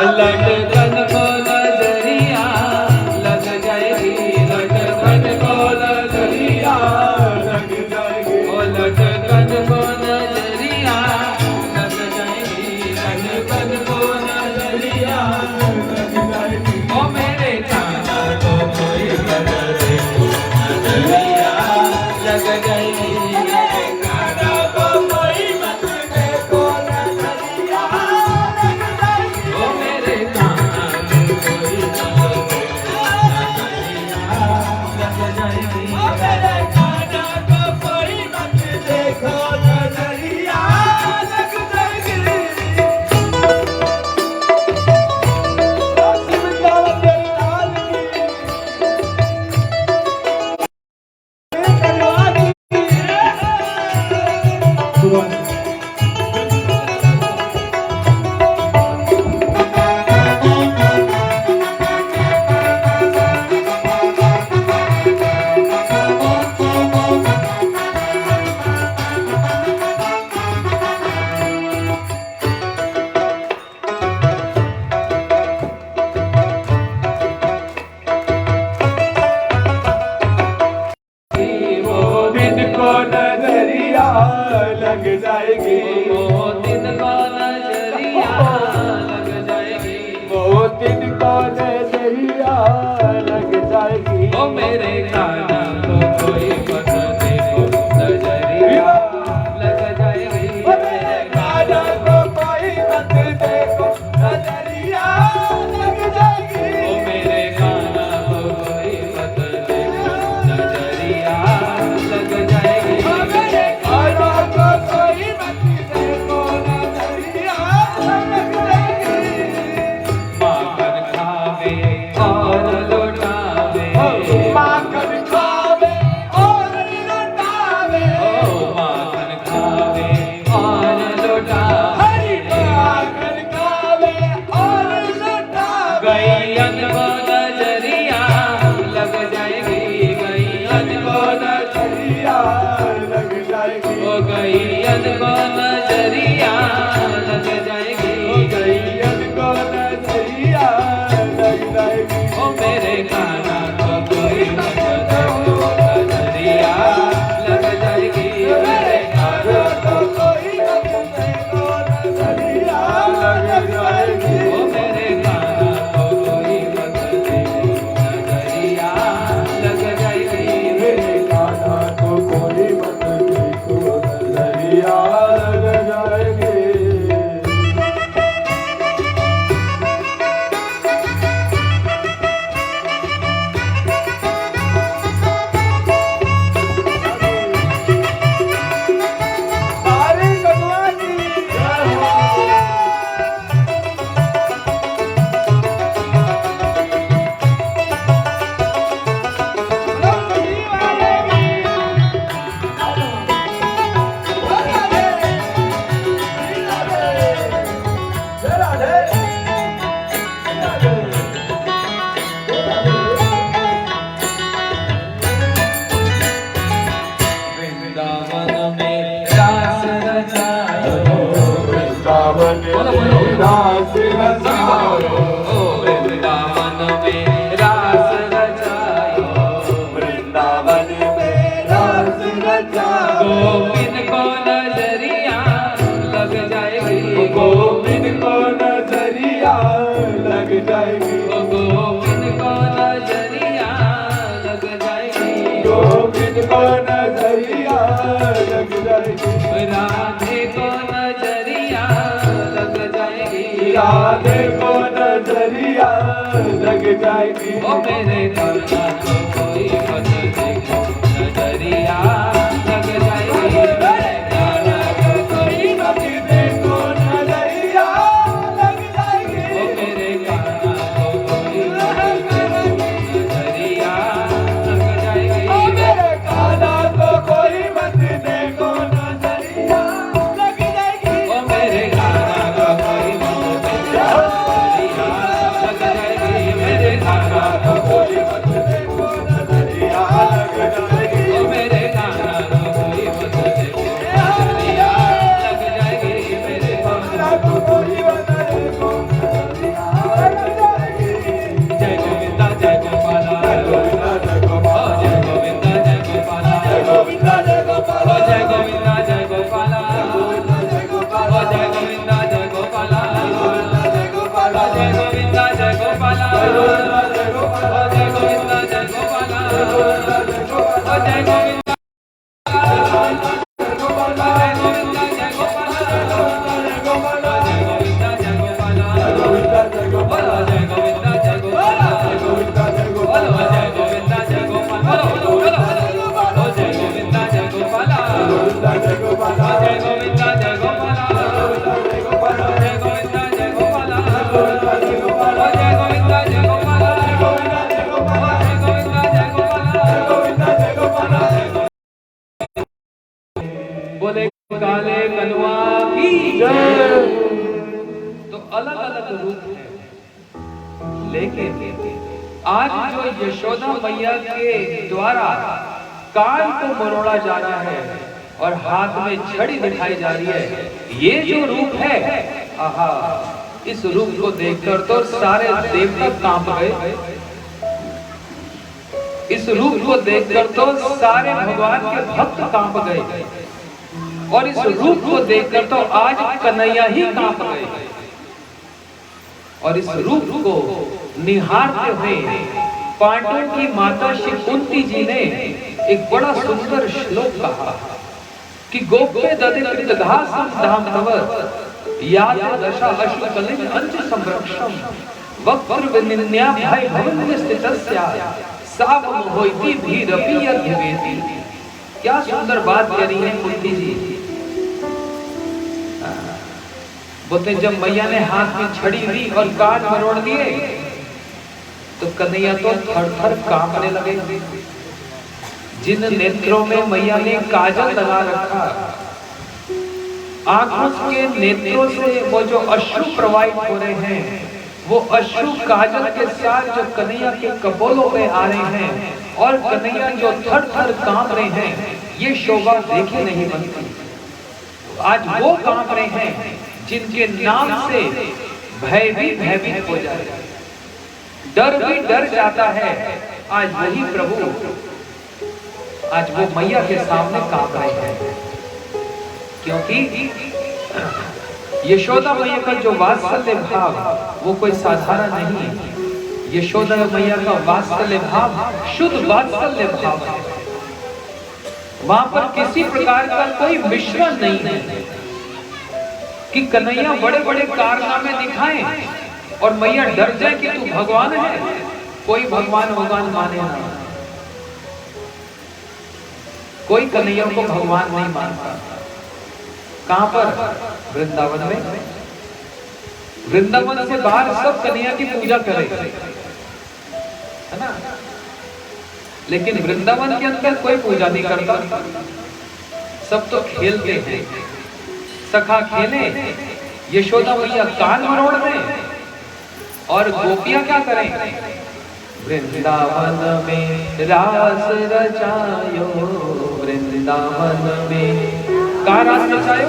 लटकन को नजरिया लग जाएगी, लटकन को नजरिया लग जाएगी, ओ लटकन को नजरिया लग जाएगी, लटकन को नजरिया लग जाएगी। ओ मेरे काना को कोई बदल दे नजरिया लग जाएगी, मेरे काना को कोई मत देखो नजरिया लग जाएगी। ओ मेरे काना को कोई बदल दे नजरिया लग जाएगी, ओ मेरे काना को कोई मत देखो नजरिया लग जाएगी। नजरिया लग जाएगी, वो दिन को नजरिया लग जाएगी, वो दिन को नजरिया लग जाएगी। ओ मेरे काना को कोई मत देखो नजरिया लग जाएगी, मेरे काना को कोई मत देखो नजरिया लग जाएगी। ओ मेरे काना को कोई मत देखो नजरिया लग जाएगी, मेरे काना को कोई मत देखो नजरिया लग जाएगी। माखन खावे और लुटावे, माखन खावे और लुटावे, ओ माखन खावे और लुटावे, माखन खावे और लुटावे। गैयन को नजरिया लग जाएगी, गैयन को नजरिया लग जाएगी, ओ गैयन को नजरिया लग जाएगी, ओ गैयन को नजरिया लग जाएगी। ओ मेरे काना को कोई मत देखो नजरिया लग जाएगी, मेरे काना को कोई मत देखो नजरिया लग जाएगी। ओ मेरे काना को कोई मत देखो नजरिया लग जाएगी, मेरे काना को कोई मत देखो नजरिया लग जाएगी। सारे भगवान की जय हो। वृंदावन में रास रचायो, वृंदावन में रास रचायो, वृंदावन में रास रचायो, वृंदावन में रास रचायो। गोविंद को नजरिया लग जाएगी, गोविंद को नजरिया लग जाएगी, गोविंद को नजरिया लग जाएगी, गोविंद को नजरिया लग जाएगी। राधे को नजरिया लग जाएगी, राधे को नजरिया लग जाएगी। ओ मेरे काना को कोई मत देखो नजरिया लग जाएगी, मेरे काना को कोई मत देखो नजरिया लग जाएगी। ओ मेरे काना को कोई मत देखो नजरिया लग जाएगी, ओ मेरे काना को कोई मत देखो नजरिया लग जाएगी। ओ मेरे काना को कोई मत देखो नजरिया लग जाएगी, मेरे काना को कोई मत देखो नजरिया लग जाएगी, ओ मेरे काना को कोई मत देखो नजरिया लग जाएगी, मेरे काना को कोई मत देखो नजरिया रूप है, लेकिन आज जो यशोदा मैया के द्वारा कान को मरोड़ा जा रहा है और हाथ में छड़ी दिखाई जा रही है, ये जो रूप है, आहा, इस रूप को देखकर तो सारे देवता कांप गए। इस रूप को देखकर तो सारे भगवान के भक्त कांप गए और इस रूप को देखकर तो आज कन्हैया ही कांप गए। और इस रूप को निहारते हुए पांडवों की माता श्री कुंती जी ने एक बड़ा सुंदर श्लोक कहा कि गोप्य दधिकृत घासम धाम तव याद दशा अश्व कलिंग अंच संरक्षम वक्र विनिन्या भय भवन स्थितस्या सावम होइति भीरपि यद्वेति। क्या सुंदर बात कह रही है कुंती जी। बोलते जब मैया ने हाथ में छड़ी दी और कान मरोड़ दिए तो कन्हैया तो थर थर कांपने लगे। जिन नेत्रों में मैया ने काजल लगा रखा, आंखों के नेत्रों से वो जो अश्रु प्रवाहित हो रहे हैं, वो अश्रु काजल के साथ जो कन्हैया के कपोलों में आ रहे हैं और कन्हैया जो थर थर कांप रहे हैं, ये शोभा देखे नहीं बनती। आज वो कांप रहे हैं जिनके नाम से भय भी भयभीत हो जाए, डर भी डर जाता है। आज वही प्रभु आज वो मैया के सामने कांप रहे हैं, क्योंकि यशोदा मैया का जो वात्सल्य भाव वो कोई साधारण नहीं है। यशोदा मैया का वात्सल्य भाव शुद्ध वात्सल्य भाव है। वहां पर किसी प्रकार का कोई मिश्रण नहीं है कि कन्हैया बड़े बड़े कारनामे दिखाएं और मैया डर जाए कि तू भगवान है। कोई भगवान माने ना, कोई कन्हैया को भगवान नहीं मानता। कहां पर? वृंदावन में। वृंदावन से बाहर सब कन्हैया की पूजा करे, है ना, लेकिन वृंदावन के अंदर कोई पूजा नहीं करता। सब तो खेलते हैं। सखा खेले, यशोदा मैया कान मरोड़ दें और गोपियां क्या करें? वृंदावन में रास रचायो, वृंदावन में कहाँ रास रचायो?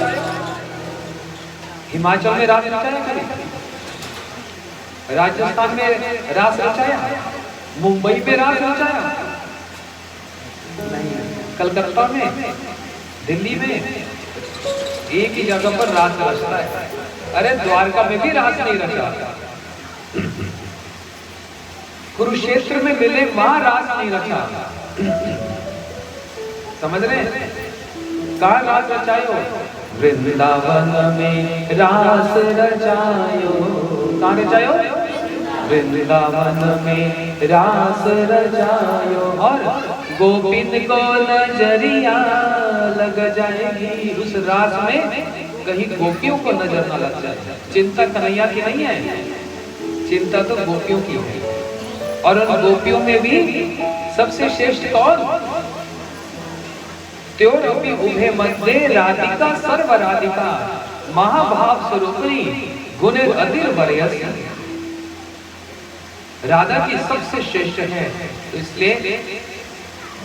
हिमाचल में रास रचाया करें, राजस्थान में रास रचाया, मुंबई में रास रचाया नहीं, कलकत्ता में, दिल्ली में एक ही जगह पर रास रचता है। अरे द्वारका में भी रास नहीं रचा, कुरुक्षेत्र में मिले वहां रास नहीं रचा। समझ रहे? कहाँ रास रचायो? वृंदावन में रास रचायो। कहाँ रचायो? वृंदावन में रास रचायो और गोपिन को नजरिया लग जाएगी। उस रास में कहीं गोपियों को नजर न लग जाए। चिंता कन्हैया की नहीं है, चिंता तो गोपियों की है। और उन गोपियों में भी सबसे श्रेष्ठ कौन? त्योरपि उभे मध्ये राधिका सर्व राधिका महाभाव स्वरूपिणी गुणेर अतिर वरयसी। राधा की सबसे श्रेष्ठ है। तो इसलिए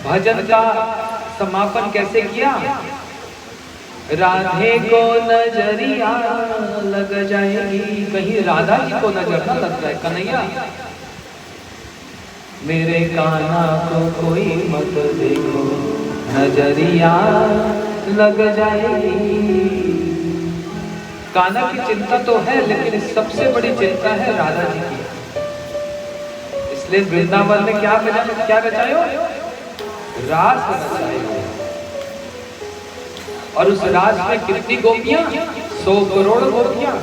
भजन का समापन कैसे किया? राधे को नजरिया लग जाएगी, कहीं राधा जी को नजर न लग जाए। कन्हैया मेरे कान्हा को कोई मत देखो, नजरिया लग जाएगी। कान्हा की चिंता तो है, लेकिन सबसे बड़ी चिंता है राधा जी की। इसलिए वृंदावन में क्या रचायो? रास रचायो। और उस रास में कितनी गोपियां? 100 करोड़ गोपियां।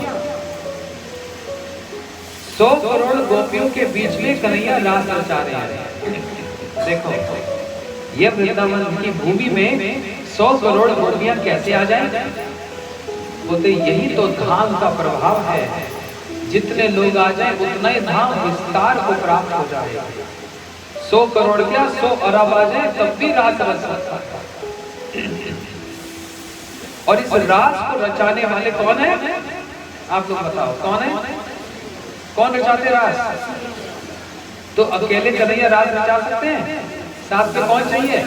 100 करोड़ गोपियों के बीच में कन्हैया रास रचा रहे हैं। देखो, ये वृंदावन की भूमि में 100 करोड़ गोपियां कैसे आ जाएं? बोलते यही तो धाम का प्रभाव है। जितने लोग आ जाए उतना ही धाम विस्तार को प्राप्त हो जाए। 100 करोड़ क्या 100 अरब आ जाए तब भी रास रच सकता है। और इस रास को रचाने वाले कौन है? आप लोग बताओ कौन है? कौन रचाते रास? तो अकेले कन्हैया रास रचा सकते हैं? साथ में कौन चाहिए?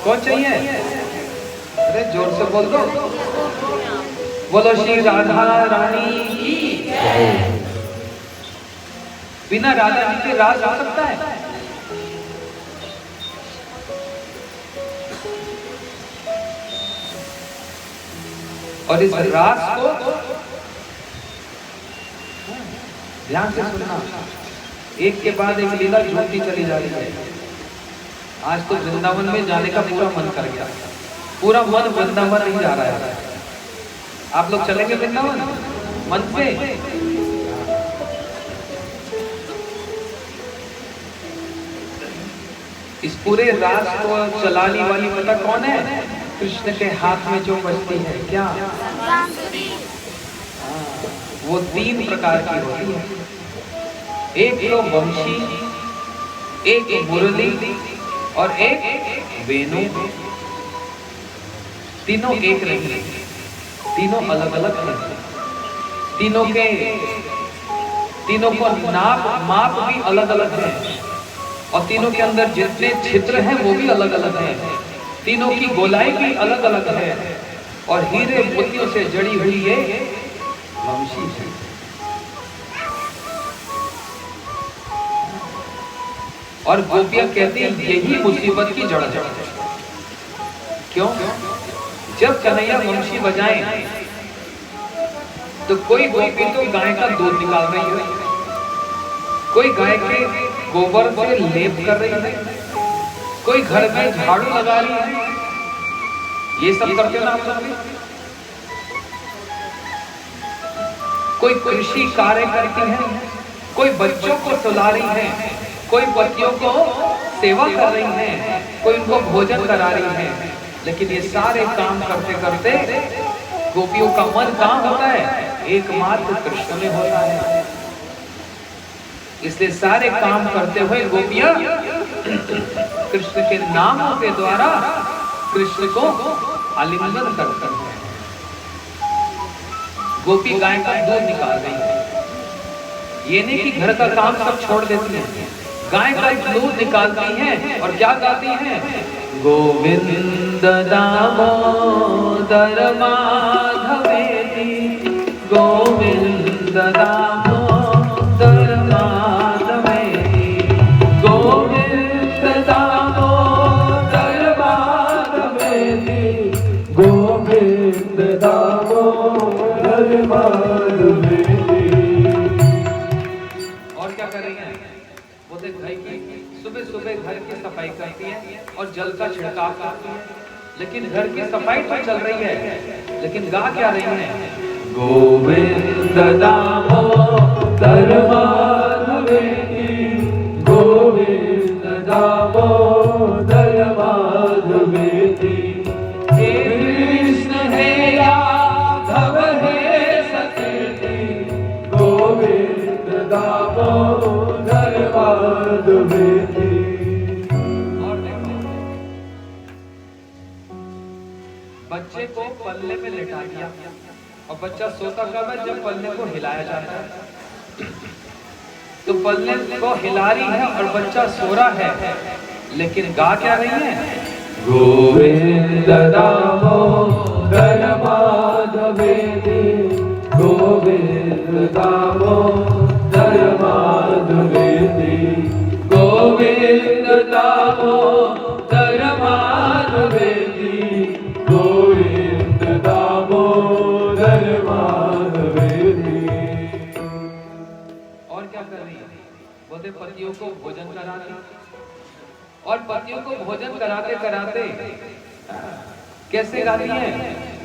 कौन चाहिए? अरे जोर से बोल दो। बोलो श्री राधा रानी की। बिना राधा जी के रास आ सकता है? और इस रास को ध्यान से सुनना, एक के बाद एक लीला जुड़ती चली जा रही है। आज तो वृंदावन में जाने का पूरा मन कर गया, पूरा मन वृंदावन नहीं जा रहा है। आप लोग चलेंगे वृंदावन मन से? इस पूरे रास को चलाने वाली पता कौन है? कृष्ण के हाथ में जो बजती है, क्या? वो 3 प्रकार की होती है। एक तो वंशी, एक मुरली और एक वेणु। तीनों एक नहीं, तीनों अलग अलग हैं। तीनों को माप भी अलग अलग है, और तीनों के अंदर जितने छिद्र हैं वो भी अलग अलग हैं। तीनों की गोलाई भी अलग अलग है, और हीरे मोतियों से जड़ी हुई ये वंशी है। और गोपियां कहती हैं यही मुसीबत की जड़ है। क्यों? जब कन्हैया वंशी बजाएं तो कोई गोपी तो गाय का दूध निकाल रही है, कोई गाय के गोबर से लेप कर रही है, कोई घर में झाड़ू लगा रही है। ये सब करते हो ना आप लोग? कोई कृषि कार्य करती है, कोई बच्चों को सुला रही है, कोई पतियों को सेवा कर रही है, कोई उनको भोजन करा रही है। लेकिन ये सारे काम करते करते गोपियों का मन कहाँ होता है? एकमात्र कृष्ण में होता है। इसलिए सारे काम करते हुए गोपियां कृष्ण के नामों के द्वारा कृष्ण को आलिंगन करते हैं। गोपी गाय का दूध निकाल रही है, ये नहीं कि घर का काम सब छोड़ देती है। गाय का दूध निकालती हैं और क्या गाती हैं? गोविंद दामोदर माधवेति, गोविंद दामोदर माधवेति, गोविंद दामोदर माधवेति, गोविंद दामोदर माधवेति। और क्या कर रही हैं? वो देख भाई सुबह सुबह घर की सफाई करती है और जल का छिड़काव करती है। लेकिन घर की सफाई तो चल रही है, लेकिन गा क्या रही है? गोविंद दामोदर माधवेति, गोविंद दामोदर माधवेति, हे कृष्ण हे राघव हे सतीति, गोविंद दामोदर माधवेति। बच्चे को पल्ले में लेटा दिया, और बच्चा सोता कब है? जब पल्ले को हिलाया जाता है। तो पल्ले को हिला रही है और बच्चा सो रहा है, लेकिन गा क्या रही है? गोविंद दामोदर माधवेति, गोविंद दामोदर माधवेति, गोविंद दामोदर माधवेति, गोविंद दामोदर माधवेति। और क्या कर रही है? बोले पतियों को भोजन कराती, और पतियों को भोजन कराते कराते कैसे गाती है?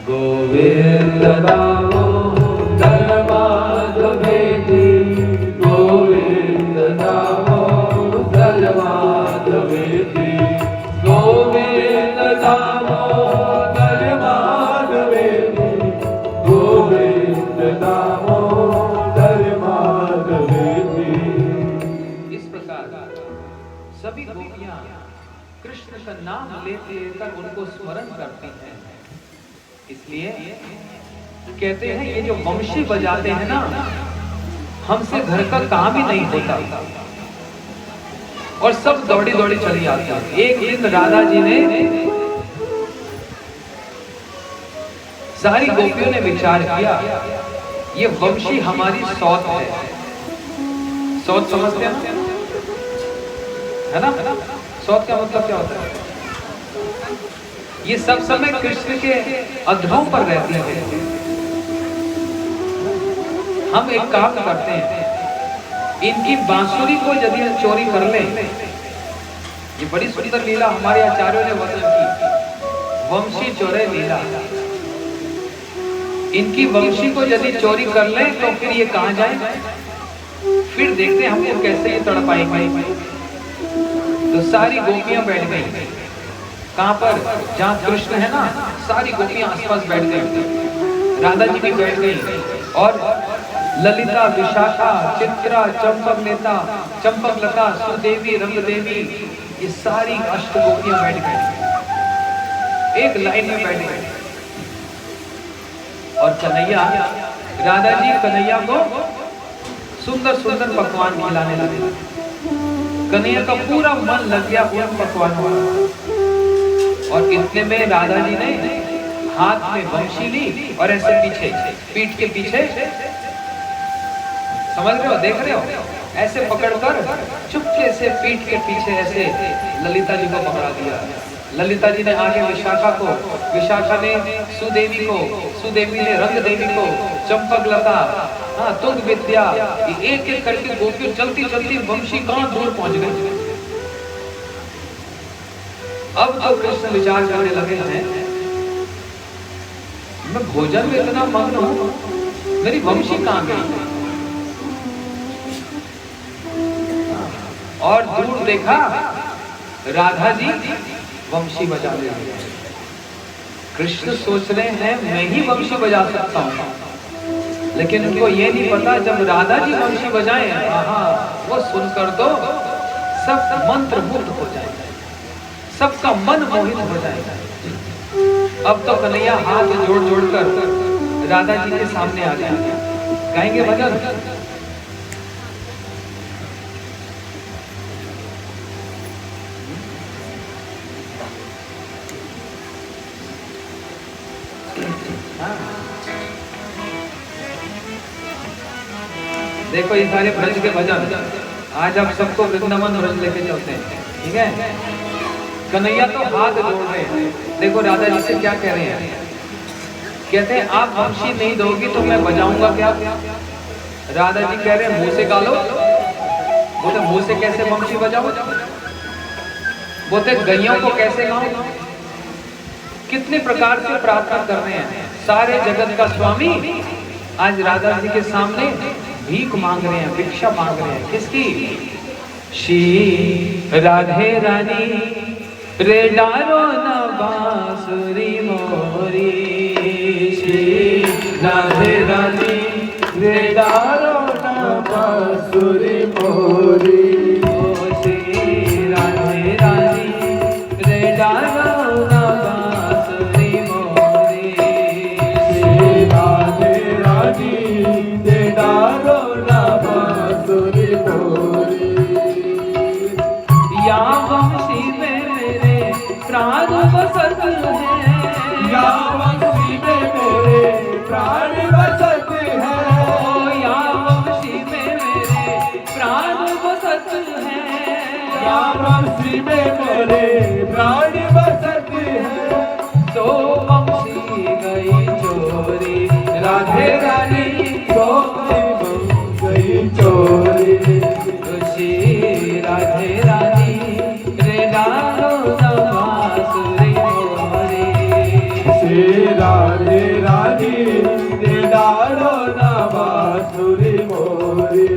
गोविंद दामोदर माधवेति, गोविंद दामोदर माधवेति, गोविंद दामोदर माधवेति, गोविंद दामोदर माधवेति। इस प्रकार सभी गोपियां कृष्ण का नाम लेते लेकर उनको स्मरण करती हैं। इसलिए कहते हैं ये जो वंशी बजाते हैं ना, हमसे घर का काम ही नहीं होता और सब दौड़ी दौड़ी चली आती है। एक दिन राधा जी ने, सारी गोपियों ने विचार किया, ये वंशी हमारी सौत है। सौत समझते हैं है ना? सौत का मतलब क्या होता है? ये सब समय कृष्ण के अधरों पर रहती है। हम एक काम करते हैं, इनकी बांसुरी को यदि चोरी कर लें, ये बड़ी सुंदर लीला हमारे आचार्यों ने वर्णन की, वंशी चोरे लीला। इनकी वंशी को यदि चोरी कर लें तो फिर ये कहां जाए? फिर देखते हैं हमको कैसे ये तड़पाएंगे। तो सारी गोपियां बैठ गई। कहां पर? जहां कृष्ण है ना, सारी गोपियां आसपास बैठ गई। राधा जी भी बैठ गई और ललिता, विशाखा, चित्रा, चंपकलता, सुदेवी, रंगदेवी, ये सारी अष्ट गोपियां बैठ गई, एक लाइन में बैठ गई। और कन्हैया, राधा जी कन्हैया को सुंदर सुंदर पकवान खिलाने लगे। कन्हैया का पूरा मन लग गया उन पकवानों में। और इतने में राधा जी ने हाथ में वंशी ली और ऐसे पीछे, पीठ के पीछे, समझ रहे हो, देख रहे हो, ऐसे पकड़कर चुपके से पीठ के पीछे ऐसे ललिता जी को पकड़ा दिया। ललिता जी ने आगे विशाखा को, विशाखा ने सुदेवी को, सुदेवी ने रंगदेवी को, चंपकलता, हाँ, तुंग विद्या, एक एक करके गोपियों चलती चलती वंशी कहां दूर पहुंच गए। अब तो कृष्ण विचार करने लगे हैं, मैं भोजन में इतना मग्न हूं, मेरी वंशी कहां गई? और दूर देखा, राधा जी वंशी बजा रहे हैं। कृष्ण सोच रहे हैं मैं ही वंशी बजा सकता हूं, लेकिन उनको ये नहीं पता जब राधा जी वंशी बजाएं, वो सुनकर तो सब मंत्र मुग्ध हो जाएगा, सबका मन मोहित हो जाएगा। अब तो कन्हैया हाथ जोड़ जोड़कर राधा जी के सामने आ गया। गाएंगे भजन? देखो ये सारे ब्रज के भजन, आज आप सबको वृंदावन ब्रज लेके चलते हैं, ठीक है? कन्हैया तो हाथ जोड़ रहे हैं। देखो राधा जी से क्या कह रहे हैं, कहते हैं आप वंशी नहीं दोगी तो मैं बजाऊंगा क्या? राधा जी कह रहे हैं मुंह से गा लो। बोले मुंह से कैसे वंशी बजाओ? बोलते गैयों को कैसे गाऊं? कितने प्रकार से प्रार्थना कर रहे हैं। सारे जगत का स्वामी आज राधा जी के सामने भीख मांग रहे हैं, भिक्षा मांग रहे हैं। किसकी? श्री राधे रानी रे डारो न बांसुरी मोरी, श्री राधे रानी रे डारो न बांसुरी मोरी, ओ श्री राधे रानी रे डारो न बांसुरी मोरी, श्री राधे रानी रे डारो न बांसुरी मोरी। या वंशी में मेरे प्राण बसत है, या वंशी में मेरे प्राण बसत है, ओ या वंशी में मेरे प्राण बसत है, या वंशी में मेरे प्राण बसत है। तो वंशी गई चोरी राधे रानी, तो गई चोरी, तुझी राधे रानी रे डालो न बांसुरी मोरी, श्री राधे रानी रे डालो न बांसुरी मोरी।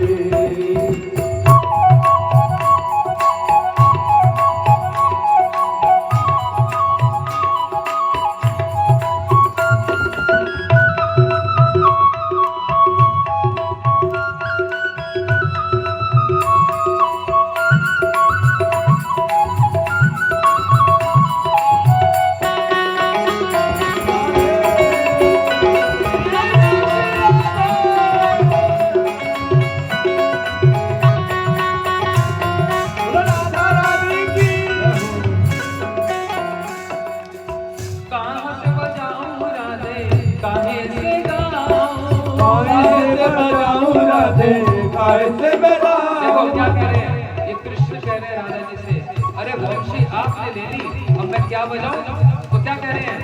राधे कैसे बजा। देखो क्या कह रहे हैं, ये कृष्ण कह रहे हैं राधा जी से, अरे वंशी आपने ले ली, अब मैं क्या बजाऊं? तो क्या कह रहे हैं,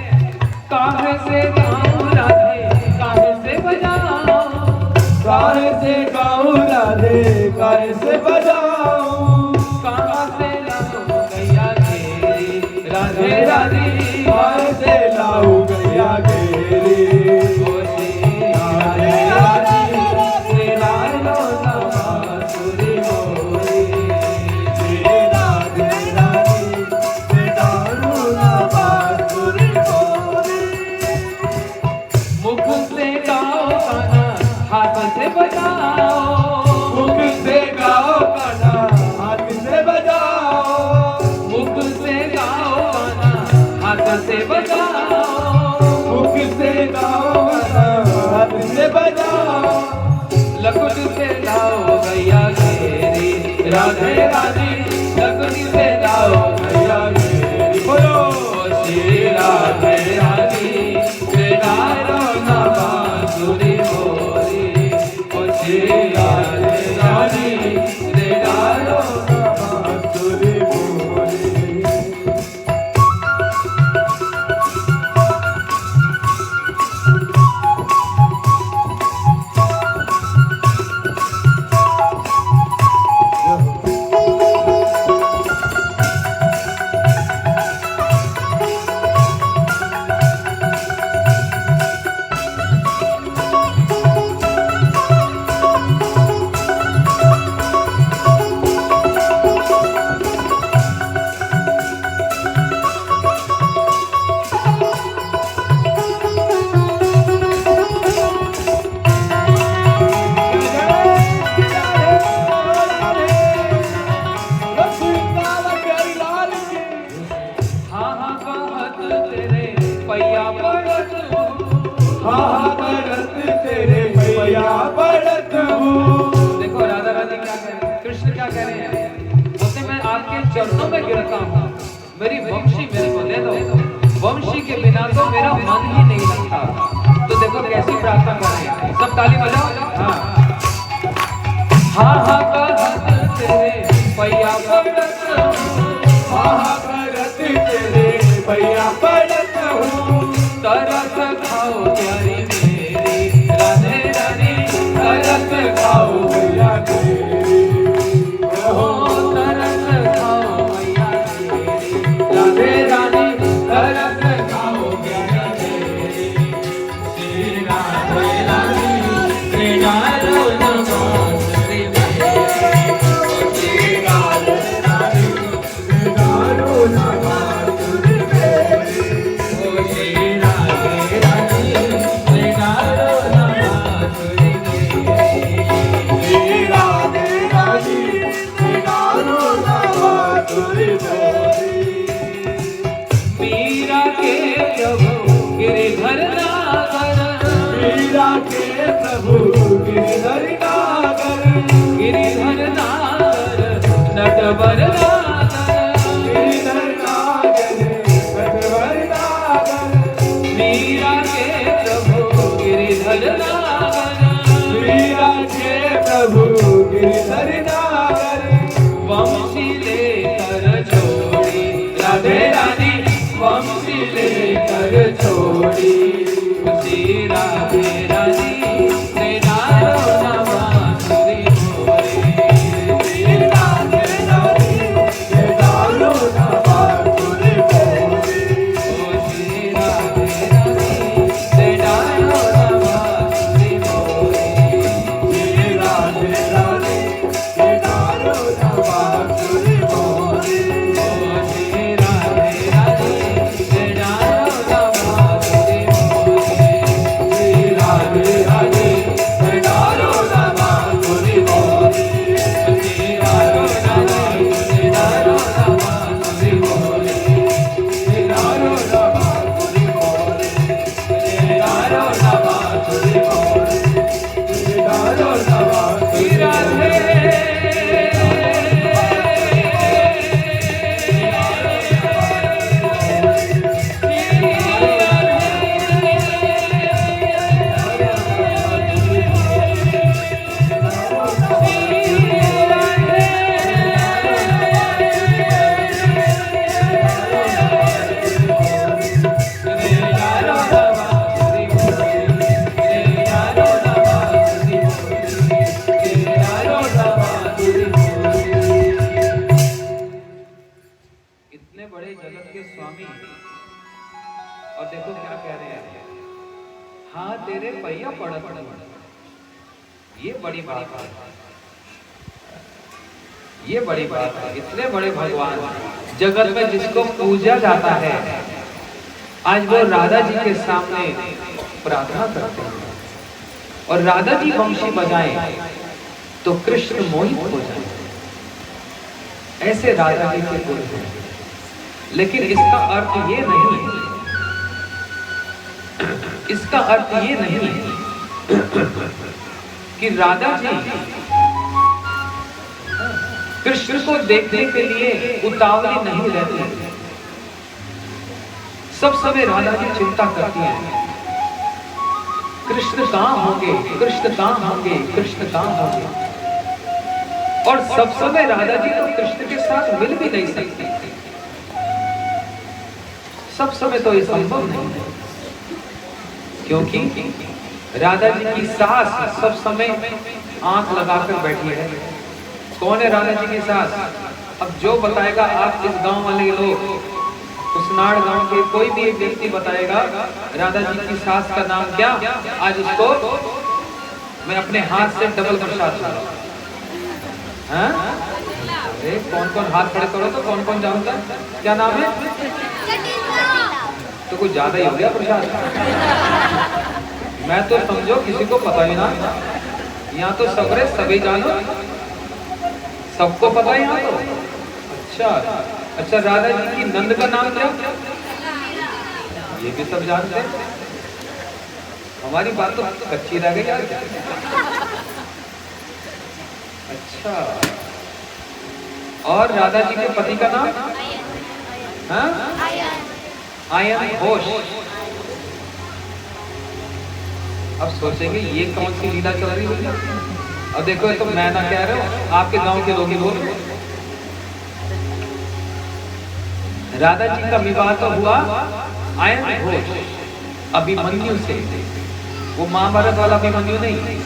काहे से गाऊं राधे काहे से बजाऊं, काहे से गाऊं राधे कैसे बजाऊं, कहाँ से लाऊं गैया घेरी राधे राधे, कहाँ से लाऊं गैया घेरी। ओ श्री राधे राधे श्री राधे बांसुरी मोरी, श्री राधे राधे श्री बांसुरी मोरी। मुख से गाओ गाना हाथ से बजाओ, मुख से गाओ गाना हाथ से बजाओ, मुख से गाओ गाना हाथ से बजाओ, मुख से गाओ गाना हाथ से बजाओ। लकुट से लाओ गैया घेरी राधे राधे, लकुट से लाओ गैया घेरी, बोलो ओ श्री राधे राधे श्री राधे बांसुरी मोरी, ओ श्री राधे राधे श्री राधे बांसुरी मोरी। हाँ हाँ कहत तेरे पैया पड़त हूँ, हाँ करत तेरे भैया पड़त हूँ। देखो राधा रानी क्या कह रहे हैं, कृष्ण क्या कह रहे हैं, बोलते मैं आपके चरणों में गिरता हूँ, मेरी वंशी मेरे को दे दो, वंशी के बिना तो मेरा मन ही नहीं लगता। तो देखो कैसी प्रार्थना कर रहे हैं, सब ताली बजाओ। हाँ हाँ कहत तेरे पैया पड़त हूँ, हाँ करत तेरे भैया पड़त हूँ। तरस खाओ प्यारी मेरी राधे रानी, तरस खाओ भैया तेरी ओ तरस खाओ मैया तेरी राधे रानी, तरस खाओ मैया तेरी, श्री राधे रानी श्री राधे बांसुरी मोरी, श्री राधे रानी गानो ना बांसुरी मेरी। ओ श्री राधे रानी श्री राधे बांसुरी मोरी, श्री राधे रानी गानो ना बांसुरी मेरी। मीरा के प्रभु गिरिधर नागर, मीरा के प्रभु गिरिधर नागर, गिरिधर नागर नटवर नागर, गिरिधर नागर नटवर नागर। मीरा के प्रभु गिरिधर नागर, मीरा के प्रभु गिरिधर नागर। वंशी लेकर छोड़ी राधे रानी, वंशी लेकर छोड़ी, श्री राधे रानी श्री राधे बांसुरी मोरी, श्री राधे रानी गानो ना बांसुरी मेरी। ओ श्री राधे रानी श्री राधे बांसुरी मोरी, श्री राधे रानी गानो ना बांसुरी मोरी। ओ श्री राधे रानी श्री राधे बांसुरी मोरी, श्री राधे रानी गानो ना बांसुरी मोरी। श्री राधे रानी श्री राधे बांसुरी मोरी, श्री गानो ना बांसुरी मोरी। श्री राधे बांसुरी मोरी, श्री गानो ना बांसुरी श्री राधे तेरे पैया पड़त नहीं। ये बड़ी बात है, ये बड़ी बात है। इतने बड़े भगवान जगत में जिसको पूजा जाता है, आज वो राधा जी के सामने प्रार्थना करते हैं और राधा जी वंशी बजाएं तो कृष्ण मोहित हो जाए। ऐसे राधा जी के गुण हैं। लेकिन इसका अर्थ ये नहीं, इसका अर्थ ये नहीं कि राधा जी कृष्ण को देखने के लिए उतावली नहीं रहती। सब समय राधा जी चिंता करती हैं, कृष्ण कहां होंगे, कृष्ण कहां होंगे, कृष्ण कहां होंगे। और सब समय राधा जी तो कृष्ण के साथ मिल भी नहीं सकती। सब समय तो ये संभव नहीं है, क्योंकि राधा जी की सास सब समय आंख लगाकर बैठी है। कौन है राधा जी की सास? अब जो बताएगा, आप इस गांव वाले लोग, उसनाड़ गांव के कोई भी एक व्यक्ति बताएगा राधा जी की सास का नाम क्या, आज उसको मैं अपने हाथ से डबल प्रसाद दूंगा। अरे कौन कौन हाथ खड़े करो तो कौन कौन जानता है? क्या नाम है? तो कुछ ज्यादा ही हो गया प्रसाद। मैं तो समझो किसी को पता ही ना, यहाँ तो सबरे सभी जानो, सबको पता है यहाँ तो। अच्छा अच्छा, राधा जी की नंद का नाम क्या? ये भी सब जानते हैं। हमारी बात तो कच्ची रह गई यार। अच्छा, और राधा जी के पति का नाम? हाँ, आयन घोष। अब सोचेंगे ये कौन सी लीला चल रही है। अब देखो, तो मैं ना कह रहा हूं, आपके गांव के लोग ही बोल। राधा जी का विवाह तो हुआ आयन घोष अभिमन्यु से। वो महाभारत वाला अभिमन्यु नहीं,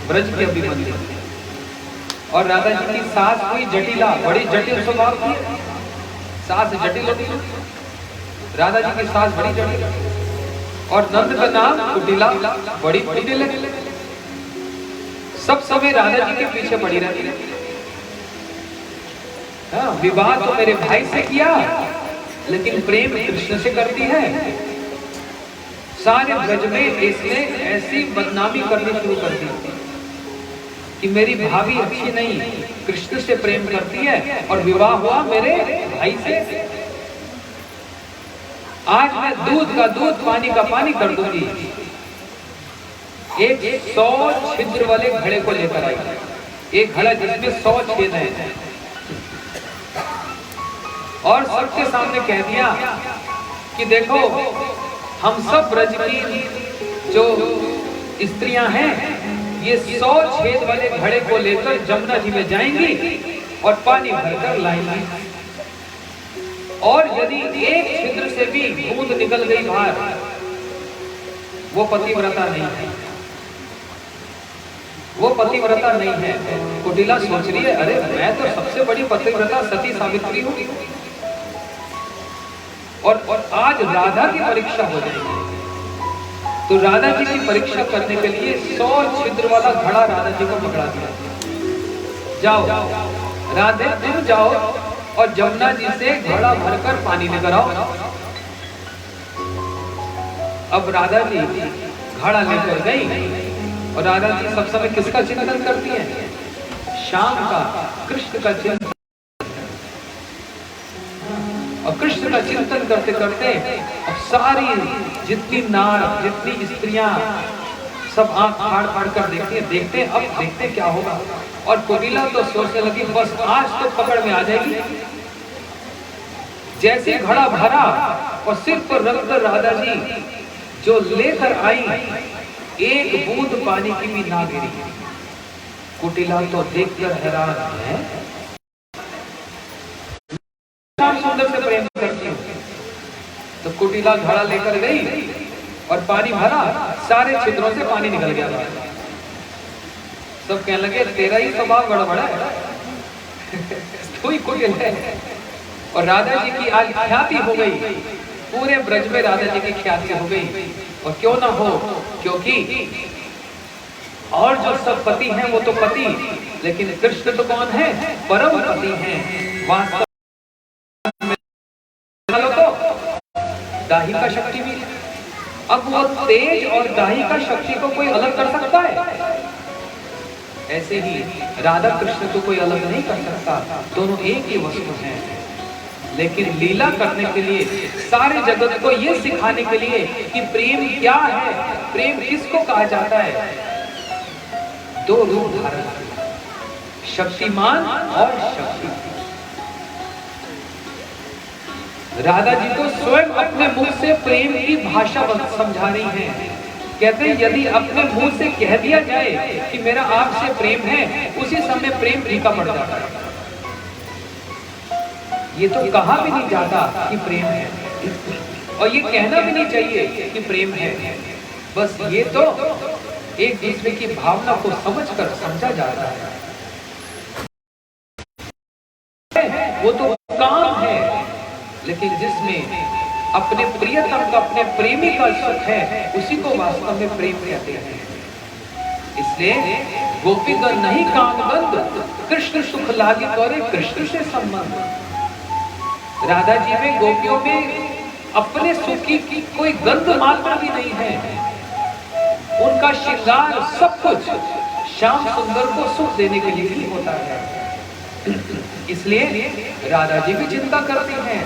ब्रज के अभिमन्यु। और राधा जी की सास हुई जटिला, बड़ी जटिल स्वभाव की सास, जटिल होती है राधा जी की सास, बड़ी जटिल। और नंद का नाम कुटिला, बड़ी कुटिल। सब समय राधा जी के पीछे पड़ी रहती है। हाँ, विवाह तो मेरे भाई से किया, लेकिन प्रेम कृष्ण से करती है। सारे ब्रज में इसने ऐसी बदनामी करनी शुरू कर दी कि मेरी भाभी अच्छी नहीं, कृष्ण से प्रेम करती है और विवाह हुआ मेरे भाई से। आज मैं दूध का दूध, पानी का पानी कर दूंगी। एक 100 छिद्र वाले घड़े को लेकर आई, एक घड़ा जिसमें 100 छेद हैं, और सबके सामने कह दिया कि देखो, हम सब ब्रज की जो स्त्रियां हैं, ये 100 छेद वाले घड़े को लेकर जमुना जी में जाएंगी और पानी भरकर लाएंगी। और यदि एक छिद्र से भी बूंद निकल गई बाहर, वो पतिव्रता नहीं है, वो पतिव्रता नहीं है। कुटिला सोच रही है, अरे मैं तो सबसे बड़ी पतिव्रता सती सावित्री हूँ, और आज राधा की परीक्षा हो जाएगी। तो राधा जी की परीक्षा करने के लिए 100 छिद्र वाला घड़ा राधा जी को पकड़ा दिया। जाओ राधे, तुम जाओ और जमुना जी से घड़ा भरकर पानी लेकर आओ। अब राधा जी घड़ा लेकर गई, और राधा जी सब समय किसका चिंतन करती है? श्याम का, कृष्ण का चिंतन। और कृष्ण का चिंतन करते करते अब सारी जितनी नार, जितनी स्त्रियां, सब आंख फाड़ फाड़ कर देखती है, देखते अब देखते क्या होगा। और कुटिला तो सोचने लगी, बस आज तो पकड़ में आ जाएगी। जैसे घड़ा भरा और सिर पर रखकर राधा जी जो लेकर आई, एक बूंद पानी की भी ना गिरी। कुटिला तो देखकर हैरान है, सुंदर से प्रेम करती हूँ। तो कुटिला घड़ा लेकर गई और पानी भरा, सारे छिद्रों से पानी निकल गया। सब कहने लगे, तेरा ही स्वभाव गड़बड़ है, तू ही कुटिल है। और राधा जी की आज ख्याति हो गई, पूरे ब्रज में राधा जी की ख्याति हो गई। और क्यों ना हो, क्योंकि और जो सब पति हैं वो तो पति, लेकिन कृष्ण तो कौन है? परम पति हैं। वास्तव में तो दाहिका शक्ति भी। अब वो तेज और दाहिका शक्ति को कोई अलग कर सकता है? ऐसे ही राधा कृष्ण को कोई अलग नहीं कर सकता, दोनों एक ही वस्तु हैं। लेकिन लीला करने के लिए, सारे जगत को ये सिखाने के लिए कि प्रेम क्या है, प्रेम किसको कहा जाता है, दो रूप धारण, शक्तिमान और शक्ति। राधा जी तो स्वयं अपने मुख से प्रेम की भाषा समझा रही हैं। कहते हैं यदि अपने मुंह से कह दिया जाए कि मेरा आपसे प्रेम है, उसी समय प्रेम फीका पड़ जाता है। ये तो कहा भी नहीं जाता कि प्रेम है, और ये कहना भी नहीं चाहिए कि प्रेम है। बस ये तो एक दूसरे की भावना को समझकर समझा जाता है। वो तो काम है, लेकिन जिसमें अपने प्रियतम का, अपने प्रेमी का सुख है, उसी को वास्तव में प्रेम कहते हैं। इसलिए गोपीगण नहीं कामगंध, कृष्ण सुख लागे तोरे कृष्ण से संबंध। राधा जी में, गोपियों में अपने सुख की कोई गंध मात्र भी नहीं है। उनका श्रृंगार सब कुछ श्याम सुंदर को सुख देने के लिए ही होता है। इसलिए राधा जी भी चिंता करती हैं।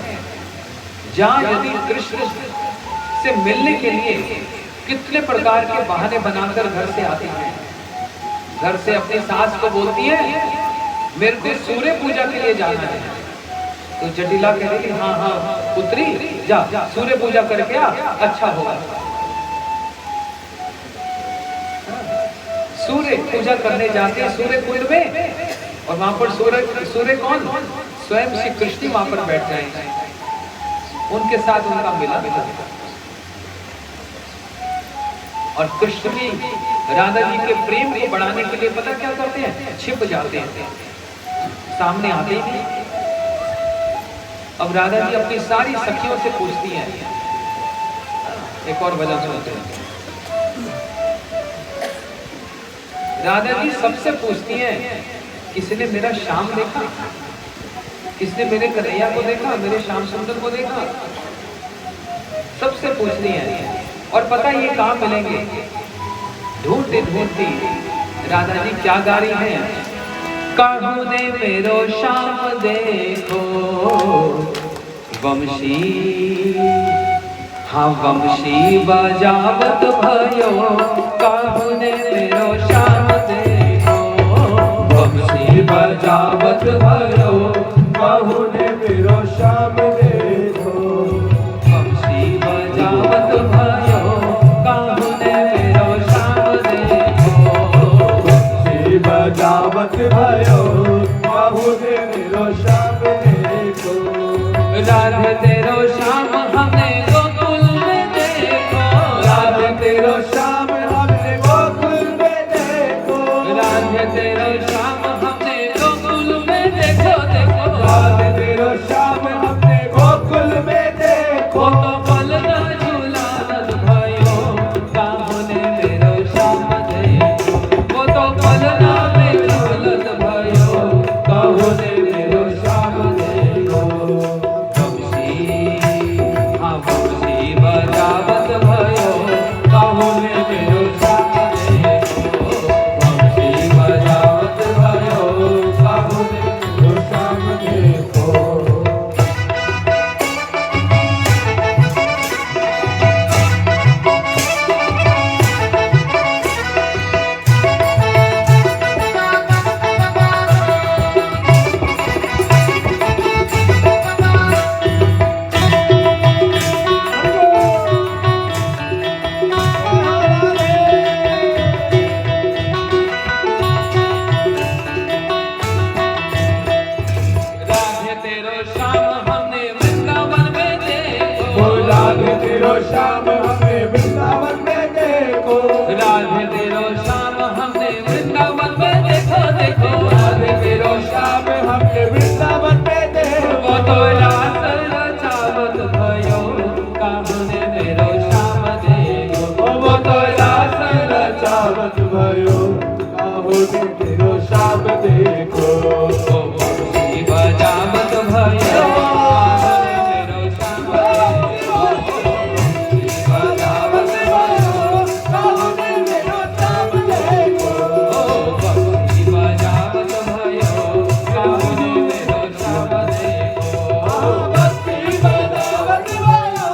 जहां यदि कृष्ण से मिलने के लिए कितने प्रकार के बहाने बनाकर घर से आते हैं। घर से अपनी सास को बोलती है मेरे को सूर्य पूजा के लिए जाना है, तो जटिला कह रही हाँ हाँ पुत्री जा सूर्य पूजा करके आ, अच्छा होगा। सूर्य पूजा करने जाते हैं सूर्य कुंड में, और वहां पर सूर्य कौन? स्वयं श्री कृष्ण वहां पर बैठ जाएंगे, उनके साथ उनका मिलन होगा। और कृष्ण भी राधा जी के प्रेम को बढ़ाने के लिए पता क्या करते हैं? छिप जाते हैं, सामने आते ही नहीं। अब राधा जी अपनी सारी सखियों से पूछती हैं। एक और वजह सुनते हैं। राधा जी सबसे पूछती हैं, किसी ने मेरा श्याम देखा? किसने मेरे कन्हैया को देखा, मेरे श्याम सुंदर को देखा? सबसे पूछ रही है। और पता ये कहाँ मिलेंगे? ढूंढती ढूंढती राधा जी क्या गा रही हैं? कहूँ दे मेरो श्याम देखो वंशी, हाँ वंशी बजावत भयो। कहूँ दे मेरो श्याम देखो वंशी बजावत भयो। कहूँ ने मेरो श्याम देखो वंशी बजावत भयो। कहूँ ने मेरो श्याम देखो वंशी बजावत भयो। कहूँ ने मेरो श्याम देखो राधे तेरो श्याम हमने गोकुल में देखो। राधे तेरो श्याम हमने गोकुल में देखो। राधे तेरो श्याम हमने गोकुल में देखो देखो। राधे तेरो श्याम हमने गोकुल में देखो। वो तो पल ना झूलानत भयो। कहूँ ने मेरो श्याम देखो। वो तो पल ना में झूलत भयो। कहूँ ने मेरो श्याम देखो। हाँ वंशी बजावत भयो। कहूँ ने मेरो श्याम देखो। वंशी बजावत भयो। कहूँ ने मेरो श्याम देखो राधे तेरो श्याम हमने वृंदावन में देखो। राधे तेरो श्याम हमने वृंदावन में देखो। राधे तेरो श्याम हमने वृंदावन में देखो देखो। राधे तेरो श्याम हमने वृंदावन में देखो। वो तो रास रचावत भयो। कहूँ ने मेरो श्याम देखो। काहुने मेरो श्याम देखो। ओ बंसी बजावत भयो काहुने मेरो श्याम देखो। बंसी बजावत भयो काहुने मेरो श्याम देखो। ओ बंसी बजावत भयो काहुने मेरो श्याम देखो। बंसी बजावत भयो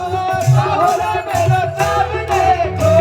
काहुने मेरो श्याम देखो।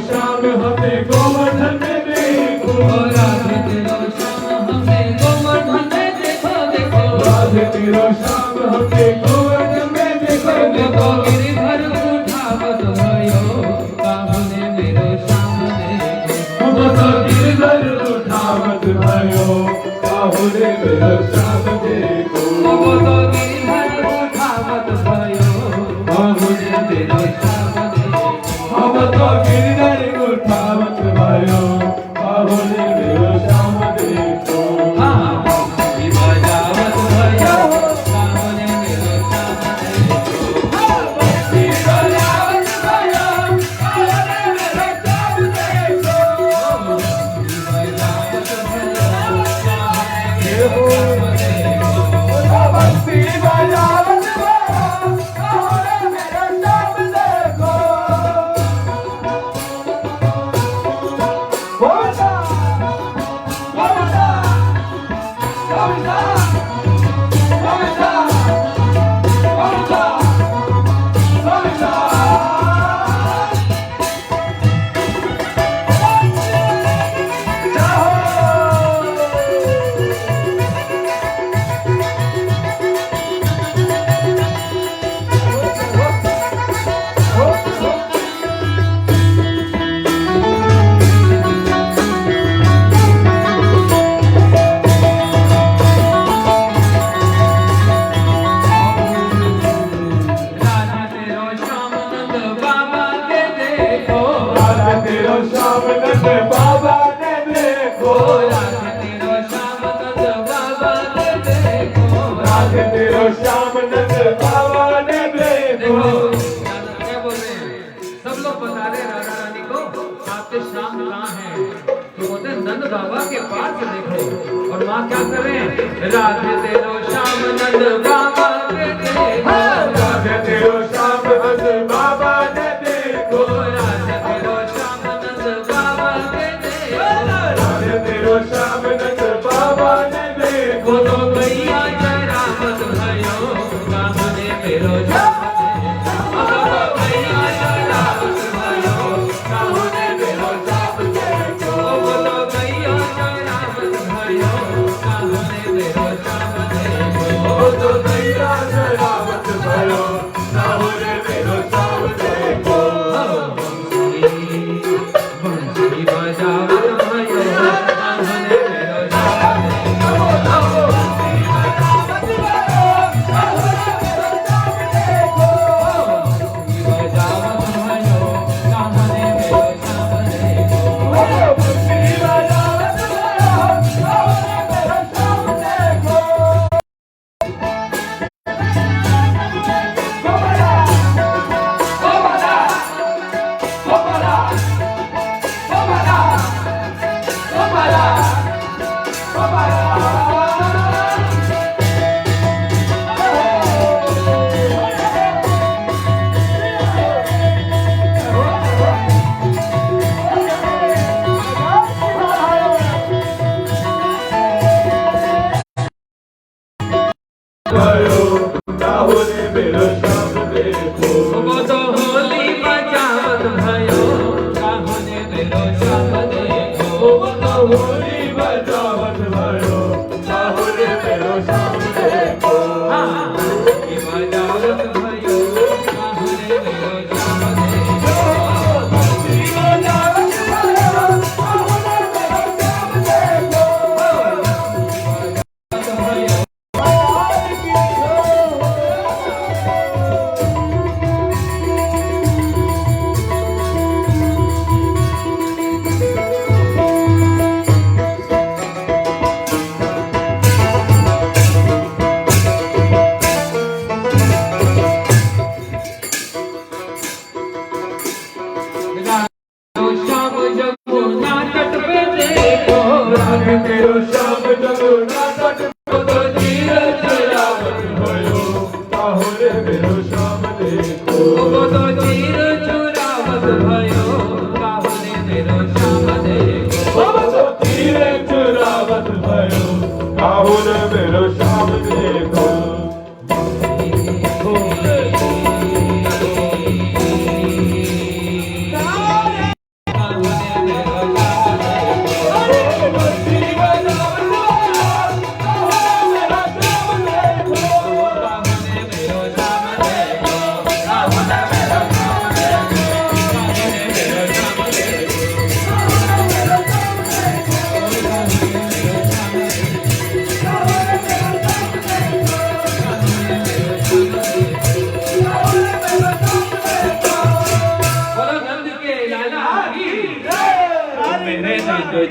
श्याम हमें गोवर्धन में देखो। राधे तेरो श्याम हमें गोवर्धन में देखो देखो। राधे तेरो श्याम हमें गोवर्धन में देखो देखो। गिरिधर उठावत भयो काहुने मेरो श्याम देखो। तो गिरधर उठावत भयो काहुने मेरो श्याम देखो। तो गिरिधर उठावत भयो काहुने मेरो श्याम देखो। हम तो गिरधर उठावत भयो काहुने मेरो श्याम देखो। हाँ बंसी बजावत भयो काहुने मेरो श्याम देखो। बंसी बजावत भयो काहुने मेरो श्याम देखो। बंसी बजावत भयो काहुने मेरो श्याम देखो। बंसी बजावत भयो काहुने मेरो श्याम देखो। गोविंदा गोविंदा गोविंदा गोविंदा गोविंदा गोविंदा। राधा तेरो श्याम नंद बाबा के देखो। राधा तेरो श्याम नंद बाबा ने देखो। राधा तेरो श्याम नंद बाबा के देखो। राधे तेरो श्याम नंद बाबा ने देखो। देखो क्या बोल रहे हैं? सब लोग बता रहे हैं राधा रानी को आपके श्याम कहाँ हैं? तो बोलते हैं नंद बाबा के पास देखो। और माँ क्या कर रहे हैं? राधे तेरो श्याम नंद बाबा के देखो। राधे तेरो श्याम नंद बाबा ने देखो। राधे तेरो श्याम नंद बाबा के देखो। राधे तेरो श्याम नंद बाबा ने देखो। बोलो भैया जय रामत भयो काहुने मेरो श्याम देखो। बोलो भैया जय रामत भयो काहुने मेरो श्याम देखो। बोलो भैया जय रामत भयो काहुने मेरो श्याम देखो। ओ तो भैया जय रामत भयो काहुने मेरो श्याम देखो। बंसी बजावत भयो काहुने मेरो श्याम देखो। बंसी बजावत भयो काहुने मेरो श्याम देखो। मेरो श्याम देखो वो तो चीर चुरावत भयो काहुने मेरो श्याम देखो तो तीर चुरावत भयो काहुन मेरो श्याम देखो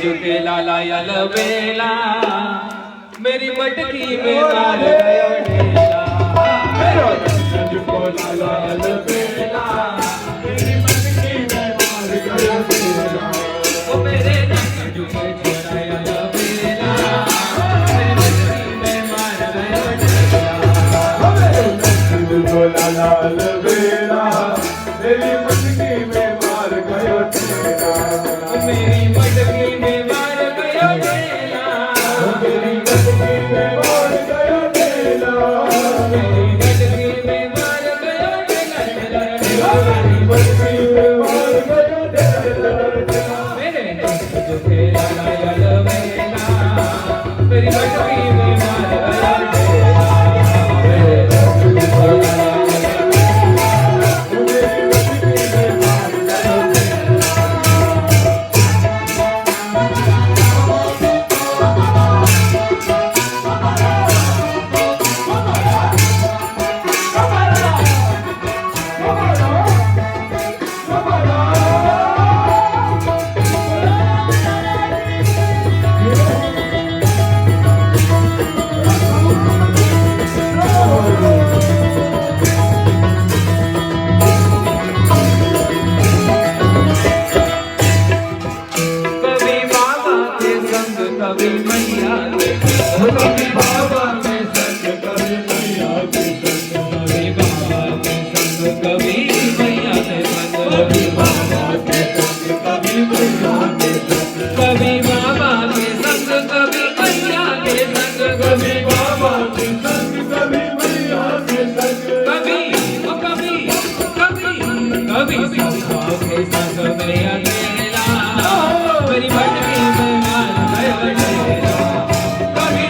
झुके लाला यल बेला मेरी मटकी में मार गयो ढेला मेरो झुको लाला यल बेला मेरी मटकी में मार गयो ढेला ओ मेरे झुके छोरा यल बेला मेरी मटकी में मार गयो ढेला मेरो झुको लाला यल बेला मेरी मटकी में मार गयो ढेला मेरी मटकी में मार गयो ढेला मेरी मटकी में मार गयो ढेला मेरी मटकी में मार गयो ढेला मेरी मटकी में मार गयो ढेला मेरे झुके लाला यल बेला मेरी मटकी में मार गयो ढेला मेरे झुके लाला कभी मैया कभी बाबा के संग कभी मैया के संग कभी बाबा के संग कभी मैया के संग कभी बाबा के संग कभी मैया के संग कभी बाबा के संग कभी मैया के संग कभी बाबा के संग कभी मैया के संग कभी कभी कभी कभी बाबा के संग मैया तेरा मेरी मटकी में मार गयो ढेला कभी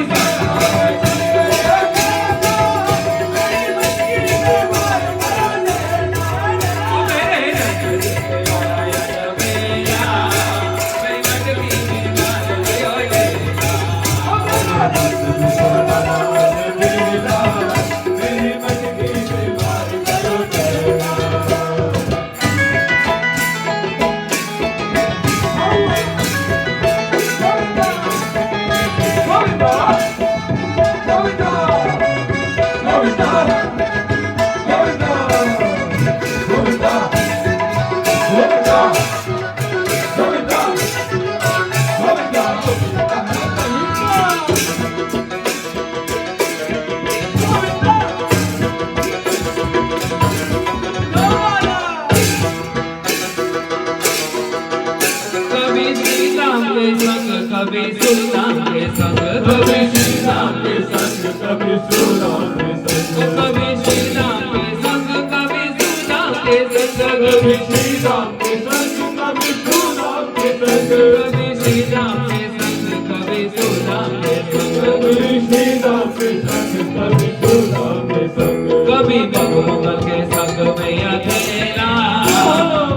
कभी सुल्तान के संग कभी श्री राम के संग कभी सुराम के संग कभी श्री राम के संग कभी सुल्तान के संग कभी श्री राम के संग कभी सुराम के संग कभी श्री राम के संग कभी सुल्तान के संग कभी श्री राम के संग कभी सुराम के संग कभी भगवान के संग मैया तेरा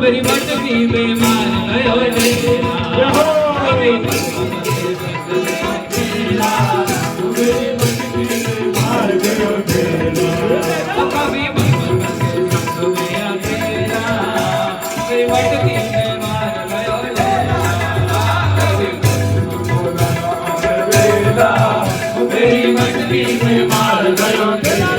मेरी मटकी में मार गयो ढेला कभी भगवान के संग मैया तेरा मेरी मटकी में मार गयो ढेला कभी भगवान के संग मैया तेरा मेरी मटकी में मार गयो ढेला कभी बेला मेरी मटकी में मार गयो ढेला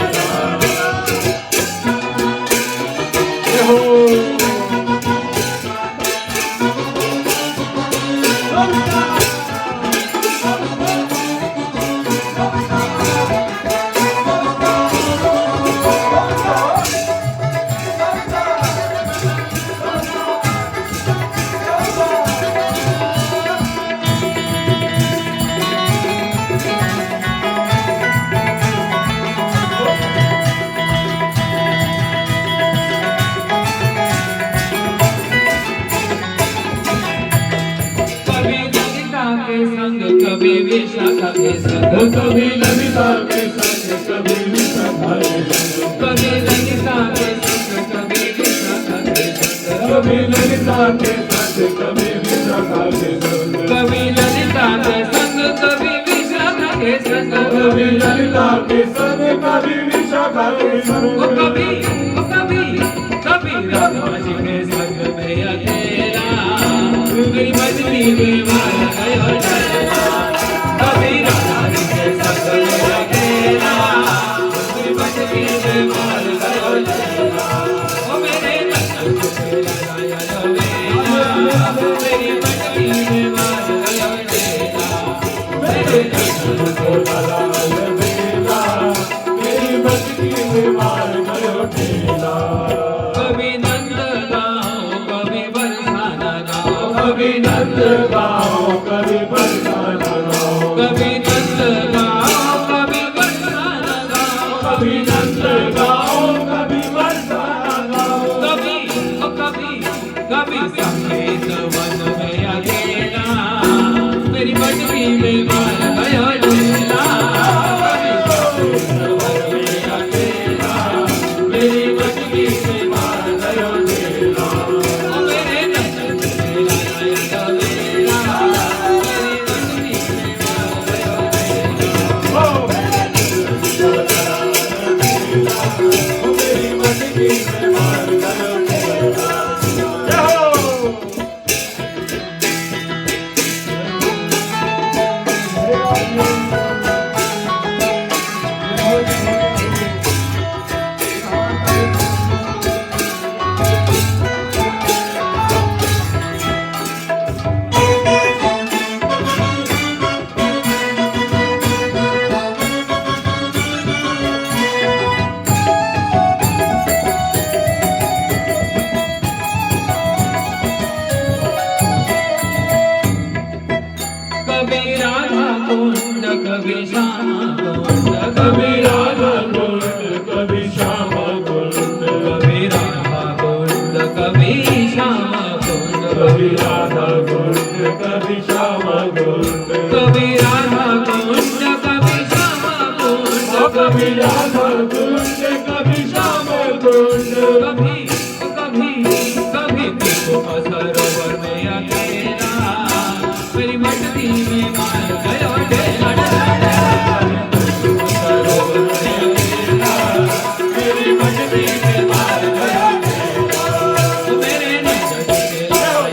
के संग, कभी ललिता के संग कभी विशाखा के संग, कभी ललिता के संग कभी विशाखा के संग, कभी ललिता के संग कभी विशाखा के संग, कभी ललिता के संग कभी विशाखा के संग, कभी ललिता के संग कभी विशाखा के संग, कभी कभी राधा जी के संग में अकेला मेरी मजली में मार गयो चला, कभी राधा जी के संग में अकेला मेरी मजली में मार गयो चला, ओ मेरे नन्हा के लाया मेरा मेरी मजली में मार गयो चला, मेरे नन्हा को लाला बेला मेरी मस्ती में मार गयो ठेला, कभी नंद गाँव कभी बरसाना गाँव, कभी नंद गाँव कभी बरसाना गाँव, कभी नंद गाँव कभी बरसाना गाँव, कभी नंद गाँव कभी बरसाना गाँव, कभी संगीत वन में अकेला मेरी मजली में मार गयो चेला, कभी संगीत वन में अकेला मेरी मजली में मार गयो चेला, ओ मेरे नन्हा के लाया मेरा मेरी मजली में मार गयो चेला, मेरी मस्ती में मार गयो ठेला। कभी राधा कुंड कभी श्यामा कुंड, कभी राधा कुंड कभी श्यामा कुंड, कभी राधा कुंड कभी श्यामा कुंड, कभी राधा कुंड कभी श्यामा कुंड, कभी राधा कुंड कभी श्यामा कुंड, कभी राधा कुंड कभी श्यामा कुंड, कभी सरोवर में अकेला मेरी मटकी में मार गयो ढेला, सरोवर में अकेला मेरी मटकी में मार गयो ढेला, मेरे नन्हा के लाया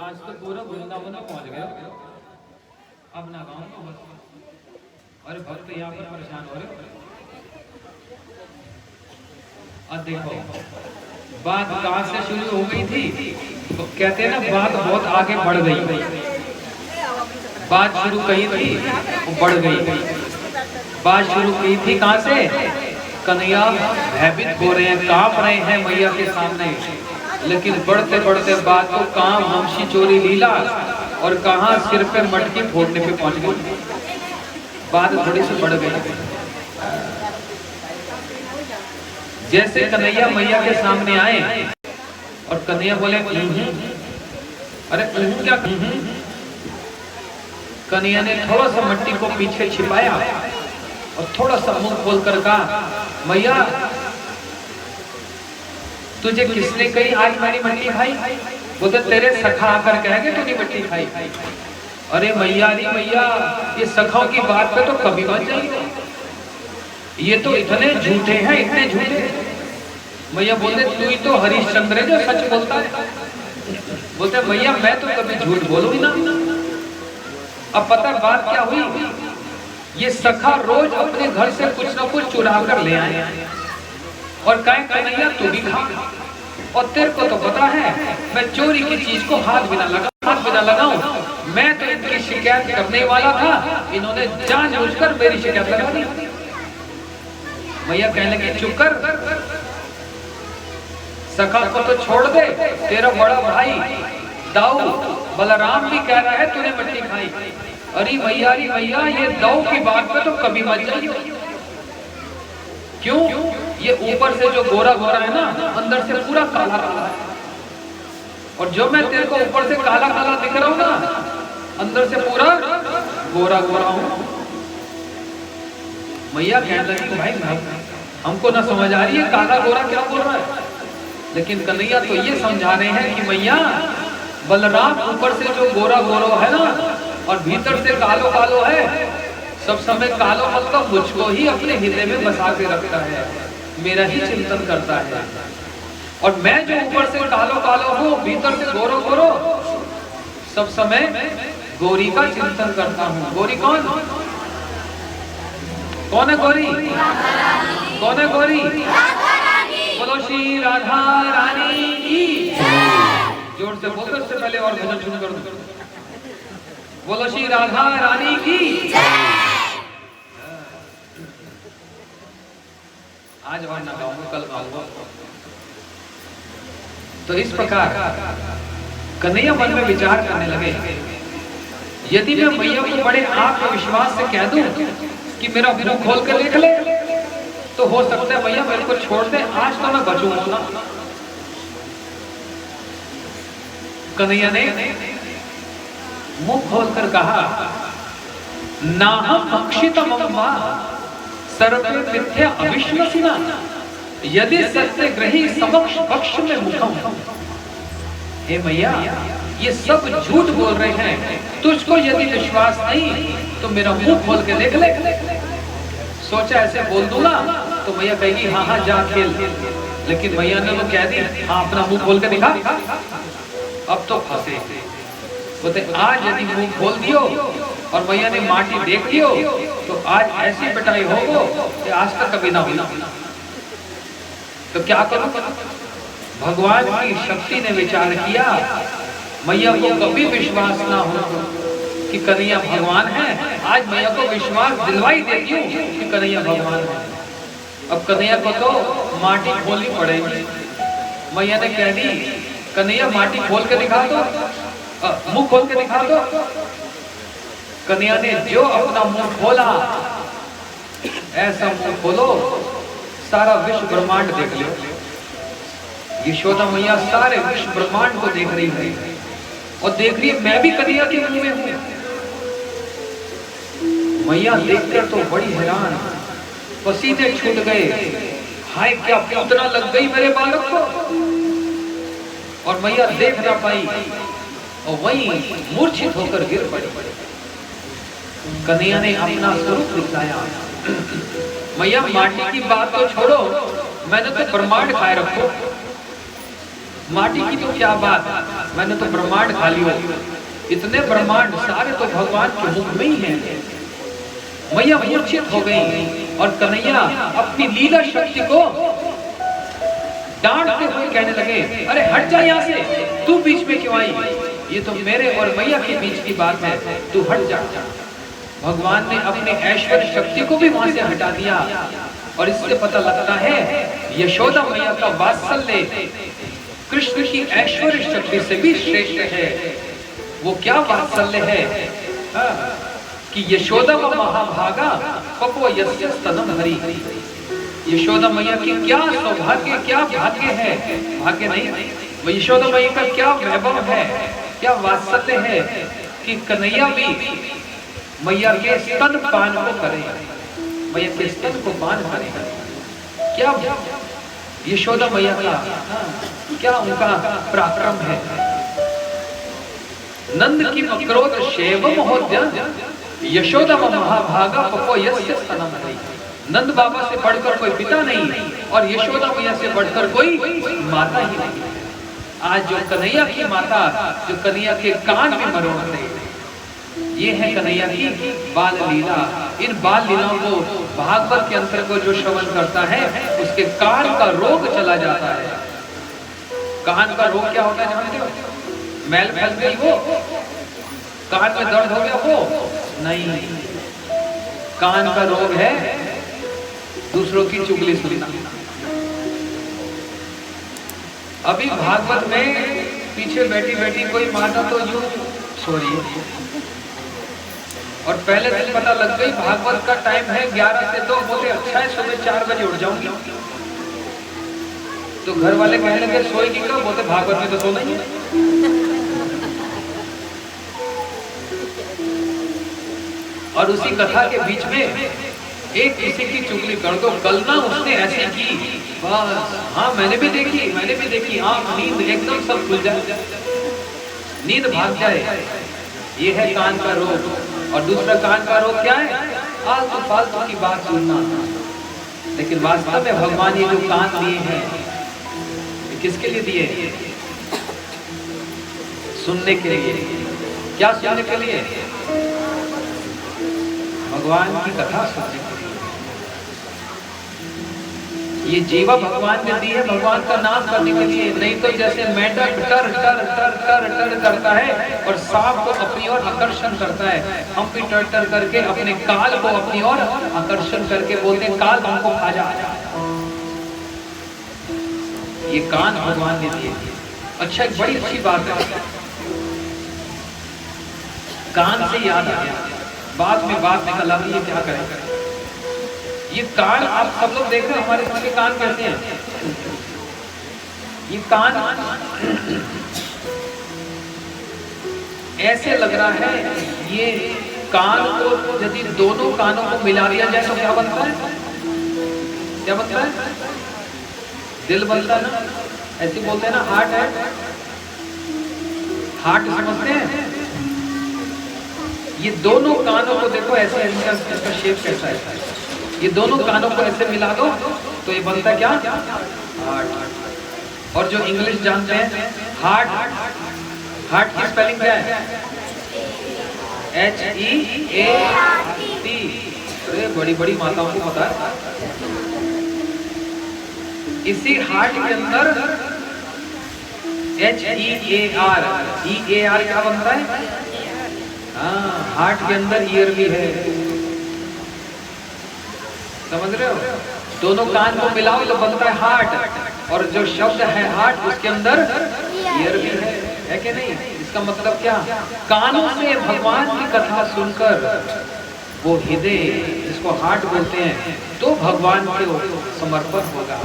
आज तो पूरा वृंदावन पहुंच गया, अब ना गाऊंगा बस। अरे भक्त यहाँ पर परेशान हो रहे। अब देखो बात कहाँ से शुरू हो गई थी, तो कहते हैं ना बात बहुत आगे बढ़ गई। बात शुरू कही थी वो बढ़ गई। बात शुरू की थी कहाँ से, कन्हैया भयभीत हो रहे हैं, कांप रहे हैं मैया के सामने, लेकिन बढ़ते बढ़ते बात को कहाँ वंशी चोरी लीला और कहाँ सिर पे मटकी फोड़ने पे पहुंच गई। बात थोड़ी सी बढ़ गई। जैसे कन्हैया मैया के सामने आए और कन्हैया बोले अरे क्या, कन्हैया ने थोड़ा सा मिट्टी को पीछे छिपाया और थोड़ा सा मुंह खोलकर कहा, मैया तुझे किसने कही आज मैंने मिट्टी खाई? बोलते तेरे सखा आकर कह गए तूने मिट्टी खाई। अरे मैया री मैया, ये सखाओं की बात पे तो कभी मत जाइए, ये तो इतने झूठे हैं, इतने झूठे। मैया बोलते तू ही तो हरिश्चंद्र है जो सच बोलता है। बोलते मैया मैं तो कभी झूठ बोलूं ही ना। अब पता बात क्या हुई, ये सखा रोज अपने घर से कुछ न कुछ चुरा कर ले आए और कहे कन्हैया तू भी खा। और तेरे को तो पता है मैं चोरी की चीज को हाथ बिना लगाऊं। मैं तो इनकी शिकायत करने वाला था, इन्होंने जानबूझकर मेरी शिकायत लगा दी। मैया कहने लगी चुप कर, सखा को तो छोड़ दे, तेरा बड़ा भाई दाऊ बलराम भी कह रहा है तूने मट्टी खाई। अरे मैया ये दाऊ की बात पे तो कभी मत जाइयो। क्यों? ये ऊपर से जो गोरा गोरा है ना, अंदर से पूरा काला काला है। और जो मैं तेरे को ऊपर से काला काला दिख रहा हूं ना, अंदर से पूरा गोरा गोरा हूं। मैया कहने लगी भाई हमको ना समझ आ रही है काला गोरा क्या बोल रहा है। लेकिन कन्हैया तो ये समझा रहे हैं कि मैया बलराम ऊपर से जो गोरा गोरा है ना और भीतर से कालो कालो है, सब समय कालो मतलब मुझको ही अपने हृदय में बसा के रखता है, मेरा ही चिंतन करता है। और मैं जो ऊपर से कालो कालो हूँ, भीतर से गोरो गोरो, सब समय गौरी का चिंतन करता हूँ। गौरी कौन है? गौरी कौन है? गौरी बोलो श्री राधा रानी की। जोर से बोलते उससे पहले और भजन शुरू कर दो। बोलो श्री राधा रानी की। आज और ना गाऊंगा, कल गाऊंगा। तो इस प्रकार कन्हैया मन में विचार करने लगे, यदि मैं मैया को बड़े आत्मविश्वास से कह दूं कि मेरा मुंह खोल कर देख ले, तो हो सकता है मैया मेरे को छोड़ दे, आज तो मैं बचूंगा ना। कन्हैया ने मुंह खोलकर कहा, नाहम अक्षितम अम्मा सर्वे मिथ्या अविश्वसिना यदि सत्यग्रही समक्ष पक्ष में मुखम। हे मैया ये सब झूठ बोल रहे हैं, तुझको यदि विश्वास नहीं तो मेरा मुंह खोल के देख ले। सोचा ऐसे बोल दूंगा तो मैया कहेगी हाँ जा खेल। लेकिन मैया ने तो कह दी हाँ अपना मुंह खोल के दिखा। अब तो फंसे। बोलते आज यदि मुंह खोल दियो और मैया ने माटी देख लियो तो आज ऐसी पिटाई होगो कि आज तक कभी ना हुई। तो क्या करूं? भगवान की शक्ति ने विचार किया, मैया को कभी विश्वास ना हो कि कन्हैया भगवान है, आज मैया को विश्वास दिलवाई देती हूँ कि कन्हैया भगवान है। अब कन्हैया को तो माटी खोलनी पड़ेगी। मैया ने कह दी कन्हैया माटी खोल के दिखा दो, मुंह खोल के दिखा दो। कन्हैया ने जो अपना मुंह खोला, ऐसा मुंह खोलो सारा विश्व ब्रह्मांड देख लो। यशोदा मैया सारे विश्व ब्रह्मांड को देख रही है और देख रही है मैं भी कन्हैया के मुंह में हूं। मैया देखकर तो बड़ी हैरान, पसीने छूट गए, हाय क्या पूतना लग गई मेरे बालक को। और मैया देख ना पाई और वहीं मूर्छित होकर गिर पड़ी। कन्हैया ने अपना स्वरूप दिखाया। मैया माटी की बात तो छोड़ो, मैंने तो ब्रह्मांड खाए रखो। माटी की तो क्या बात, मैंने तो ब्रह्मांड खा लियो। इतने ब्रह्मांड सारे तो भगवान के मुख में ही हैं। मैया मूर्छित हो गई और कन्हैया अपनी लीला शक्ति को डांटते हुए कहने लगे, अरे हट जा यहाँ से, तू बीच में क्यों आई? ये तो मेरे और मैया के बीच की बात है, तू हट जा। भगवान ने अपने ऐश्वर्य शक्ति को भी वहां से हटा दिया। और इससे पता लगता है यशोदा मैया का वात्सल्य कृष्ण की ऐश्वर्य शक्ति से भी श्रेष्ठ है। वो क्या वात्सल्य है कि यशोदा व महाभागा पपो यस्य स्तनम हरि। यशोदा मैया की क्या सौभाग्य, क्या भाग्य है, भाग्य नहीं, वो यशोदा मैया का क्या वैभव है, क्या वात्सल्य है कि कन्हैया भी मैया के स्तन पान को करे, मैया के स्तन को पान करे। क्या यशोदा मैया का क्या उनका पराक्रम है। नंद की मक्रोध शेव महोद्यन यशोदा व महाभागा पपो यस्य स्तनम हरि। नंद बाबा से बढ़कर कोई पिता नहीं और यशोदा मैया से बढ़कर कोई माता ही नहीं। आज जो कन्हैया की माता, जो कन्हैया के कान में मरोड़ रहे, ये है कन्हैया की बाल लीला। इन बाल लीलाओं को भागवत के अंतर को जो श्रवण करता है उसके कान का रोग चला जाता है। कान का रोग क्या होता है जानते हो? मैल फैल गई वो, कान में दर्द हो गया वो नहीं, कान का रोग है दूसरों की चुगली सुनना। अभी भागवत में पीछे बैठी बैठी कोई माता तो यूं सॉरी, और पहले दिन पता लग गई भागवत का टाइम है 11 से 2, बोले अच्छा है सुबह 4 बजे उठ जाऊंगी। तो घर वाले कहने लगे सोएगी कब? बोलते भागवत में तो सोना ही है। और उसी कथा के बीच में एक किसी की चुगली कर दो, कल ना उसने ऐसे की, बस हाँ मैंने भी देखी, आंख नींद एकदम सब खुल जाए, नींद भाग जाए। ये है कान का रोग। और दूसरा कान का रोग क्या है? आलतू फालतू की बात सुनना। लेकिन वास्तव में भगवान ये जो कान दिए हैं किसके लिए दिए? सुनने के लिए। क्या सुनने के लिए? भगवान की कथा सुनने के लिए। ये जीवा भगवान ने दी है भगवान का नाम करने के लिए, नहीं तो जैसे मेंढक टर टर टर टर टर करता है और सांप को अपनी ओर आकर्षण करता है, हम भी टर टर करके अपने काल को अपनी ओर आकर्षण करके बोलते हैं काल हमको खा जा। ये कान भगवान ने दिए। अच्छा, एक बड़ी अच्छी बात है, कान से याद आ गया, बाद में बात निकल आ रही है, क्या करें? ये कान आप सब लोग देख रहे हैं हमारे इसके कान कैसे हैं? ये कान ऐसे लग रहा है, ये कान को यदि दोनों कानों को मिला दिया जाए तो क्या बनता है? क्या बनता है? दिल बनता है ना, ऐसे बोलते हैं ना, हार्ट है, हार्ट समझते हैं? ये दोनों कानों को देखो ऐसे, इसका शेप कैसा है? ये दोनों कानों को ऐसे मिला दो तो ये बनता क्या? हार्ट। और जो इंग्लिश जानते हैं, हार्ट, हार्ट की स्पेलिंग क्या है? HEART। अरे बड़ी बड़ी माताओं को पता है। इसी हार्ट के अंदर HEAR क्या बनता है? हाँ, हार्ट के अंदर ईयर भी है, समझ रहे हो? दोनों कान को मिलाओ तो बनता है हार्ट, और जो शब्द है हार्ट उसके अंदर ईयर भी है कि नहीं? इसका मतलब क्या? कानों से भगवान की कथा सुनकर वो हृदय जिसको हार्ट बोलते हैं तो भगवान को समर्पण होगा।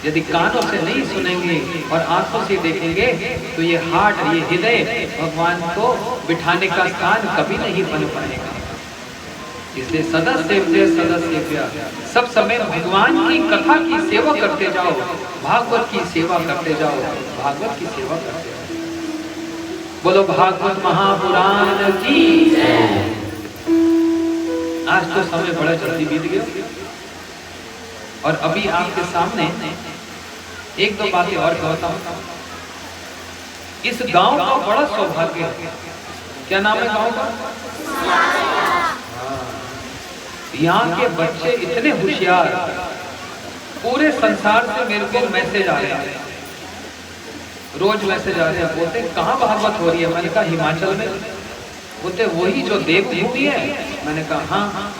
यदि कानों से नहीं सुनेंगे और आंखों से देखेंगे तो ये हार्ट, ये हृदय भगवान को बिठाने का स्थान कभी नहीं बन पाएगा। इसलिए सदा सेव्य, सब समय भगवान की कथा की सेवा करते जाओ, भागवत की सेवा करते जाओ, भागवत की सेवा करते जाओ। बोलो भागवत महापुराण की जय। आज तो समय बड़ा जल्दी बीत गया और अभी आपके सामने एक दो बातें और कहता हूं। इस गांव का बड़ा सौभाग्य है। क्या नाम है गांव का? यहाँ के बच्चे इतने होशियार, पूरे संसार से मेरे को मैसेज आ रहे हैं, रोज मैसेज आ रहे हैं, बोलते कहाँ भागवत हो रही है? मैंने कहा हिमाचल में। बोलते वही जो देवभूमि है? मैंने कहा हाँ।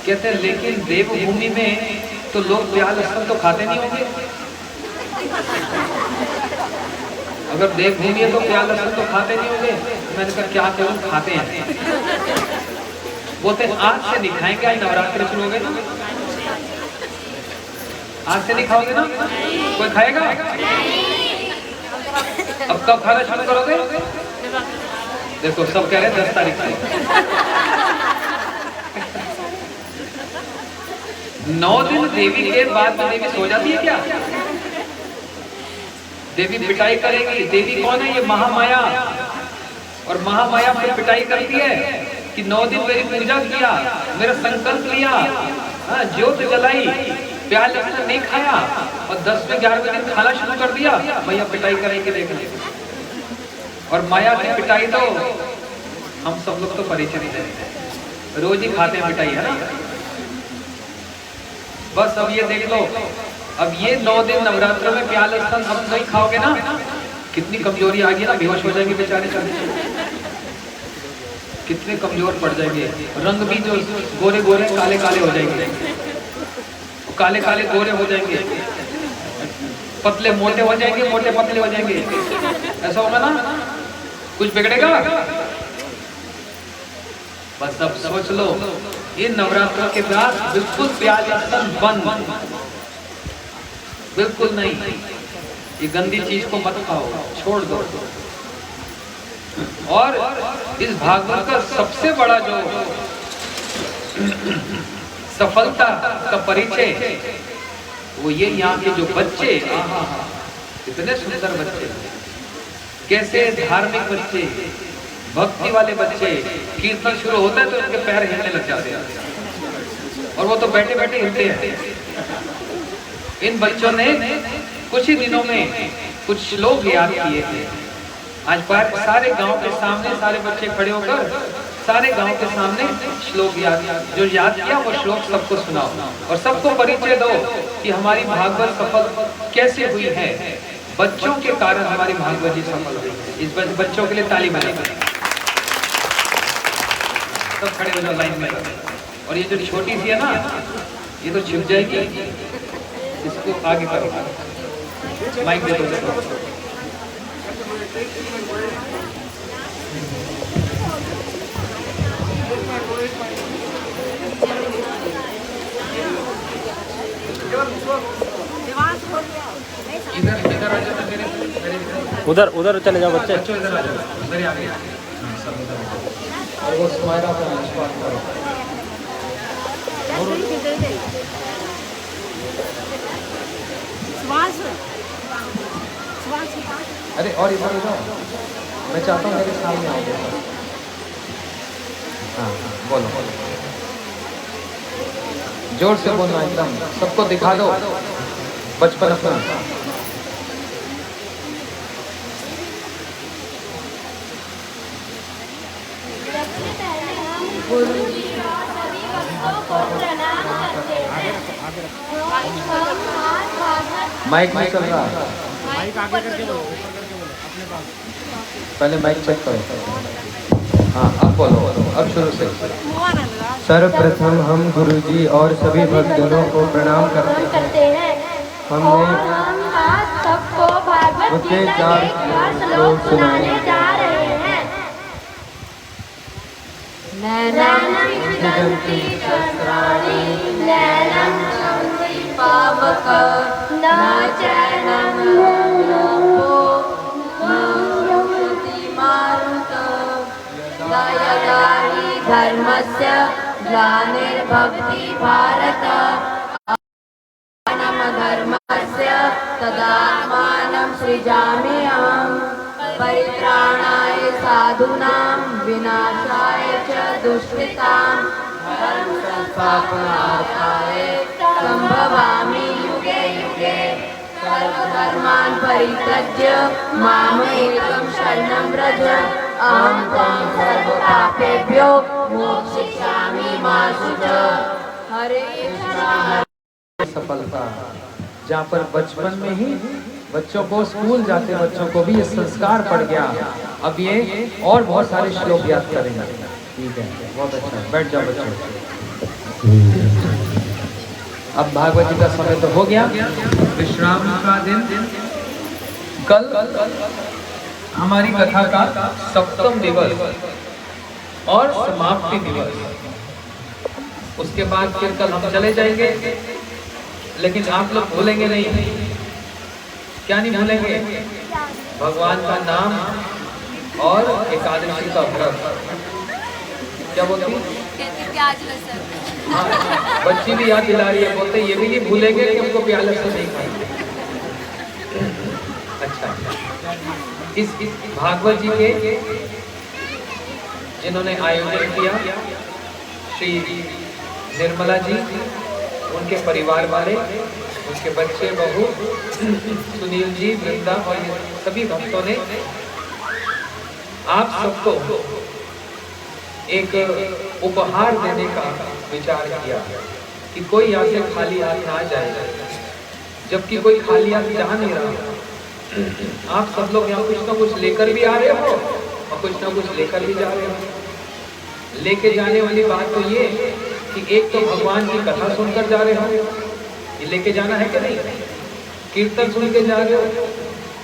कहते लेकिन देवभूमि में तो लोग प्याज लहसुन तो खाते नहीं होंगे। अगर देवभूमि है तो प्याज लहसुन तो खाते नहीं होंगे। मैंने कहा क्या करूं, खाते हैं। बोलते आज से नहीं खाएंगे, आज नवरात्रि शुरू हो गए ना, आज से नहीं खाओगे ना? कोई खाएगा? अब कब खाना शुरू करोगे? देखो सब कह रहे हैं 10 तारीख से। 9 दिन देवी के बाद में देवी सो जाती है क्या? देवी पिटाई करेगी। देवी कौन है? ये महामाया। और महामाया फिर पिटाई करती है कि 9 दिन मेरी पूजा किया, मेरा संकल्प लिया, ज्योत जलाई, प्याज लहसुन नहीं खाया, और 10वें 11वें दिन खाना शुरू कर दिया, मैया पिटाई करेंगे देख ले। और माया की पिटाई तो हम सब लोग तो परिचित हैं। रोज ही खाते हैं मिठाई, है ना। बस अब ये देख लो, अब ये 9 दिन नवरात्र में प्याज लहसुन अब नहीं खाओगे ना, कितनी कमजोरी आ गई ना, बेहोश हो जाएंगे बेचारे, कितने कमजोर पड़ जाएंगे। रंग भी जो गोरे गोरे काले काले हो जाएंगे, काले काले गोरे हो जाएंगे, पतले मोटे हो जाएंगे, मोटे पतले हो जाएंगे, ऐसा होगा ना, कुछ बिगड़ेगा। बस अब सोच लो, ये नवरात्र के बाद बिल्कुल प्याज लहसुन बंद, बिल्कुल नहीं, ये गंदी चीज को मत खाओ, छोड़ दो। और इस भागवत का सबसे बड़ा जो सफलता का परिचय वो ये, यहाँ के जो बच्चे, इतने सुंदर बच्चे, कैसे धार्मिक बच्चे, भक्ति वाले बच्चे, कीर्तन शुरू होता है तो उनके पैर हिलने लग जाते हैं, और वो तो बैठे बैठे हिलते हैं। इन बच्चों ने कुछ ही दिनों में कुछ श्लोक याद किए थे। आज सारे गांव के सामने सारे बच्चे खड़े होकर सारे गांव के सामने श्लोक याद किया, वो श्लोक सबको सुनाओ और सबको परिचय दो कि हमारी भागवत सफल कैसे हुई है। बच्चों के कारण हमारी भागवत जी सफल हुई है। इस बच्चों के लिए ताली बजाएं। सब खड़े हो जाओ लाइन में। और ये जो छोटी सी है ना, ये तो छिप जाएगी, इसको आगे करो, माइक दे दो। इधर आ जाओ, उधर उधर चले जाओ बच्चे। बच्चों इधर आ जाओ, इधर ही आगे। और वो स्माइल आप करो। अरे और इधर जाओ, मैं चाहता हूँ मेरे सामने आओ। हाँ बोलो, जोर से बोलना, एकदम सबको दिखा दो बचपन अपना। माइक में चल रहा है, माइक आगे करके बोलो, अपने पास। पहले माइक चेक करो। हाँ अब बोलो, अब शुरू से। सर्वप्रथम हम गुरुजी और सभी भक्तजनों को प्रणाम करते हैं। हमने सबको भागवत गीता के श्लोक सुनाने जा रहे हैं। नैनं छिदन्ति शस्त्राणि नैनं शक्ति पावक न चैनं लोको मुक्ति मारुत यदाहि धर्मस्य ग्लानिर्भवति भारत धर्मस्य तदात्मानं सृजामि अहम् परित्राणाय साधूनां विनाशाय च दुष्कृतां धर्म संस्थापनार्थाय संभवामि युगे युगे सर्वधर्मान् परित्यज्य माम् एकं शरणं व्रज अहं त्वां सर्वपापेभ्यो मोक्षयिष्यामि मा शुच। हरे कृष्णा। सफलता जहाँ पर बचपन में ही बच्चों को, स्कूल जाते बच्चों को भी ये संस्कार पड़ गया। अब ये और बहुत सारे श्लोक याद करेंगे। ठीक है, बहुत अच्छा, बैठ जाओ बच्चों। अब भागवत जी का समय तो हो गया, विश्राम का दिन। कल हमारी कथा का 7वां दिवस और समाप्ति दिवस। उसके बाद फिर कल हम चले जाएंगे, लेकिन आप लोग भूलेंगे नहीं। क्या नहीं भूलेंगे? भगवान का नाम और एकादशी का व्रत। क्या बोलती? हाँ, बच्ची भी याद दिला रही है, बोलते ये भी नहीं भूलेंगे कि हमको प्याज लहसुन नहीं खाएंगे। अच्छा, इस भागवत जी के जिन्होंने आयोजन किया, श्री निर्मला जी, उनके परिवार वाले, उनके बच्चे, बहू, सुनील जी, वृंदा और सभी भक्तों ने आप सबको एक उपहार देने का विचार किया कि कोई यहाँ से खाली हाथ ना जाए, जबकि कोई खाली हाथ जा नहीं रहा। आप सब लोग यहाँ कुछ ना कुछ लेकर भी आ रहे हो और कुछ ना कुछ लेकर भी जा रहे हो। लेके जाने वाली बात तो ये कि एक तो भगवान की कथा सुनकर जा रहे हो, ये लेके जाना है कि नहीं, कीर्तन सुन के जा रहे हो,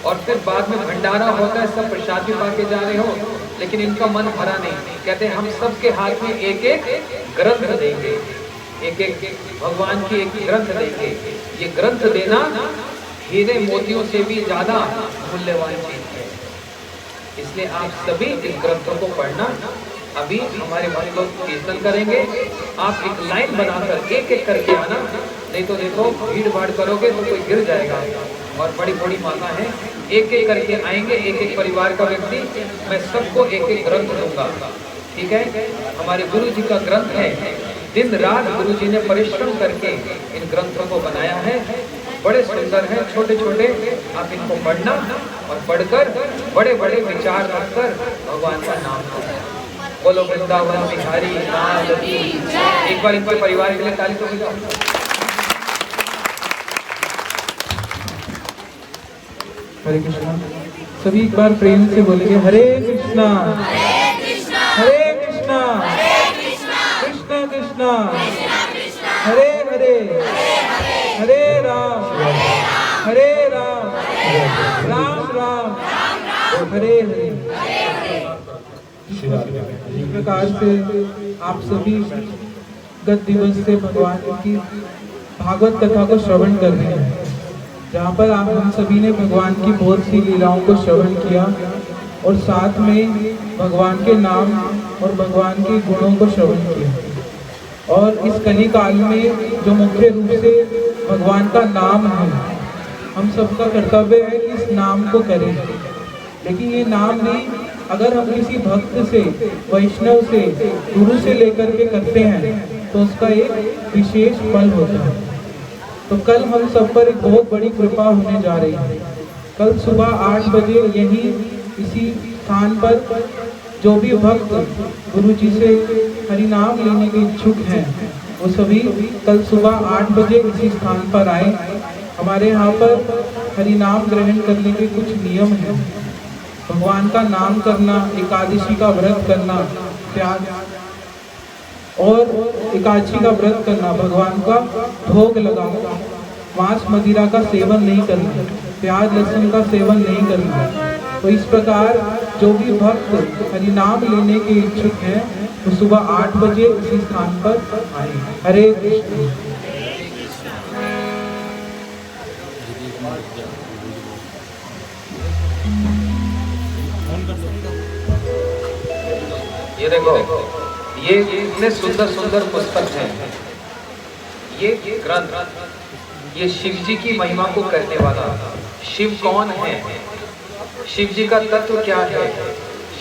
और फिर बाद में भंडारा होता है, सब प्रसाद भी पाके जा रहे हो, लेकिन इनका मन भरा नहीं। कहते हैं हम सबके हाथ में एक एक ग्रंथ देंगे, एक एक भगवान की एक ग्रंथ देंगे। ये ग्रंथ देना हीरे मोतियों से भी ज्यादा मूल्यवान चीज है, इसलिए आप सभी इस ग्रंथों को पढ़ना। अभी हमारे भाई लोग कीर्तन करेंगे, आप एक लाइन बनाकर एक एक करके आना, नहीं तो देखो भीड़ भाड़ करोगे तो कोई गिर जाएगा। और बड़ी बड़ी माता है, एक एक करके आएंगे, एक एक परिवार का व्यक्ति, मैं सबको एक एक ग्रंथ दूंगा, ठीक है। हमारे गुरु जी का ग्रंथ है, दिन रात गुरु जी ने परिश्रम करके इन ग्रंथों को बनाया है, बड़े सुंदर हैं, छोटे छोटे। आप इनको पढ़ना और पढ़कर बड़े बड़े विचार रखकर भगवान का नाम करना। बोलो वृंदावन बिहारी लाल की। एक बार इनके परिवार के लिए ताली तो बजाओ। हरे कृष्णा। सभी एक बार प्रेम से बोलेंगे हरे कृष्णा हरे कृष्णा कृष्णा कृष्णा हरे हरे हरे राम राम राम हरे हरे। इस प्रकार से आप सभी गत दिवस से भगवान की भागवत कथा को श्रवण कर रहे हैं, जहाँ पर हम सभी ने भगवान की बहुत सी लीलाओं को श्रवण किया और साथ में भगवान के नाम और भगवान के गुणों को श्रवण किया। और इस कली काल में जो मुख्य रूप से भगवान का नाम है, हम सबका कर्तव्य है कि इस नाम को करें। लेकिन ये नाम नहीं, अगर हम किसी भक्त से, वैष्णव से, गुरु से लेकर के करते हैं तो उसका एक विशेष फल होता है। तो कल हम सब पर एक बहुत बड़ी कृपा होने जा रही है। कल सुबह 8 बजे यही इसी स्थान पर जो भी भक्त गुरु जी से हरि नाम लेने के इच्छुक हैं, वो सभी कल सुबह 8 बजे इसी स्थान पर आए। हमारे यहाँ पर हरि नाम ग्रहण करने के कुछ नियम हैं। भगवान का नाम करना, एकादशी का व्रत करना, त्याग और एकादशी का व्रत करना, भगवान का भोग लगाना, मांस मदिरा का सेवन नहीं करना, प्याज लहसुन का सेवन नहीं करना। तो इस प्रकार जो भी भक्त हरि नाम लेने के इच्छुक हैं तो सुबह 8 बजे इसी स्थान पर आए। हरे कृष्ण। ये देखो, ये इतने सुंदर सुंदर पुस्तक हैं। ये ग्रंथ, ये शिव जी की महिमा को कहने वाला, शिव कौन है, शिव जी का तत्व क्या है,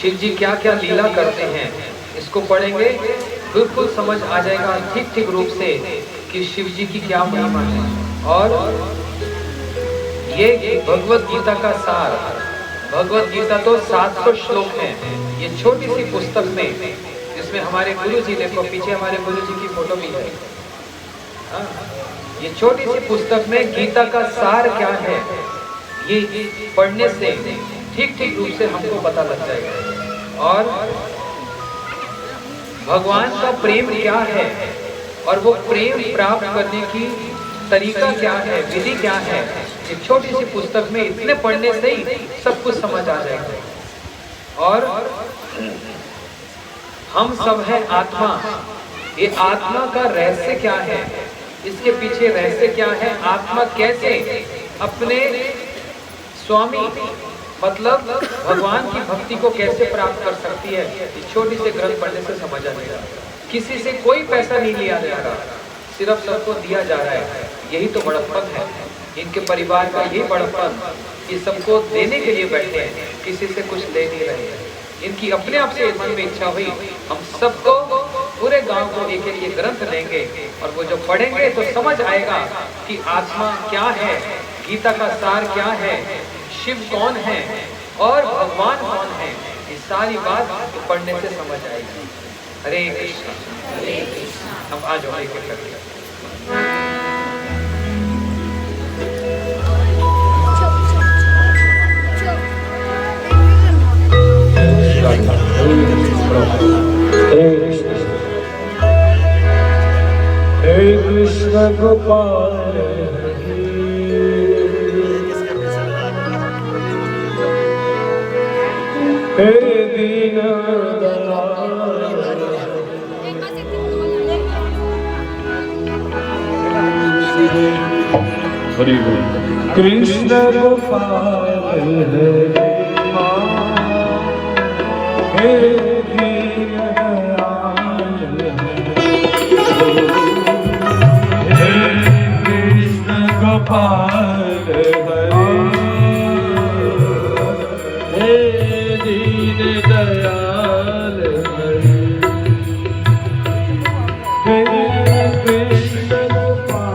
शिव जी क्या क्या लीला करते हैं, इसको पढ़ेंगे बिल्कुल समझ आ जाएगा ठीक ठीक रूप से कि शिव जी की क्या महिमा है। और ये भगवत गीता का सार, भगवत गीता तो 700 श्लोक हैं। ये छोटी सी पुस्तक में, जिसमें हमारे गुरु जी, देखो पीछे हमारे गुरु जी की फोटो भी है। ये छोटी सी पुस्तक में गीता का सार क्या है, ये पढ़ने से ठीक ठीक रूप से हमको पता लग जाएगा। और भगवान का प्रेम क्या है और वो प्रेम प्राप्त करने की तरीका क्या है, विधि क्या है, एक छोटी सी पुस्तक में इतने पढ़ने से ही सब कुछ समझ आ जाएगा। और हम सब है आत्मा, ये आत्मा का रहस्य क्या है, इसके पीछे रहस्य क्या है, आत्मा कैसे अपने स्वामी मतलब भगवान की भक्ति को कैसे प्राप्त कर सकती है, इस छोटी से ग्रंथ पढ़ने से समझ आ जाएगा। किसी से कोई पैसा नहीं लिया जा रहा, सिर्फ सबको दिया जा रहा है। यही तो बड़प्पन है इनके परिवार का, यही बड़प्पन, ये सबको देने के लिए बैठे हैं, किसी से कुछ ले नहीं रहे हैं। इनकी अपने आप से मन में इच्छा हुई, हम सबको पूरे गांव को एक एक ये ग्रंथ देंगे और वो जो पढ़ेंगे तो समझ आएगा कि आत्मा क्या है, गीता का सार क्या है, शिव कौन है और भगवान कौन है। ये सारी बात पढ़ने से समझ आएगी। हरे कृष्णा। अब आ जाओ एक एक करके। हे कृष्ण गोपाल हे दीन हरि बोल। कृष्ण गोपाल हे दीन गोपाल हे दीन दयाल हे कृष्ण गोपाल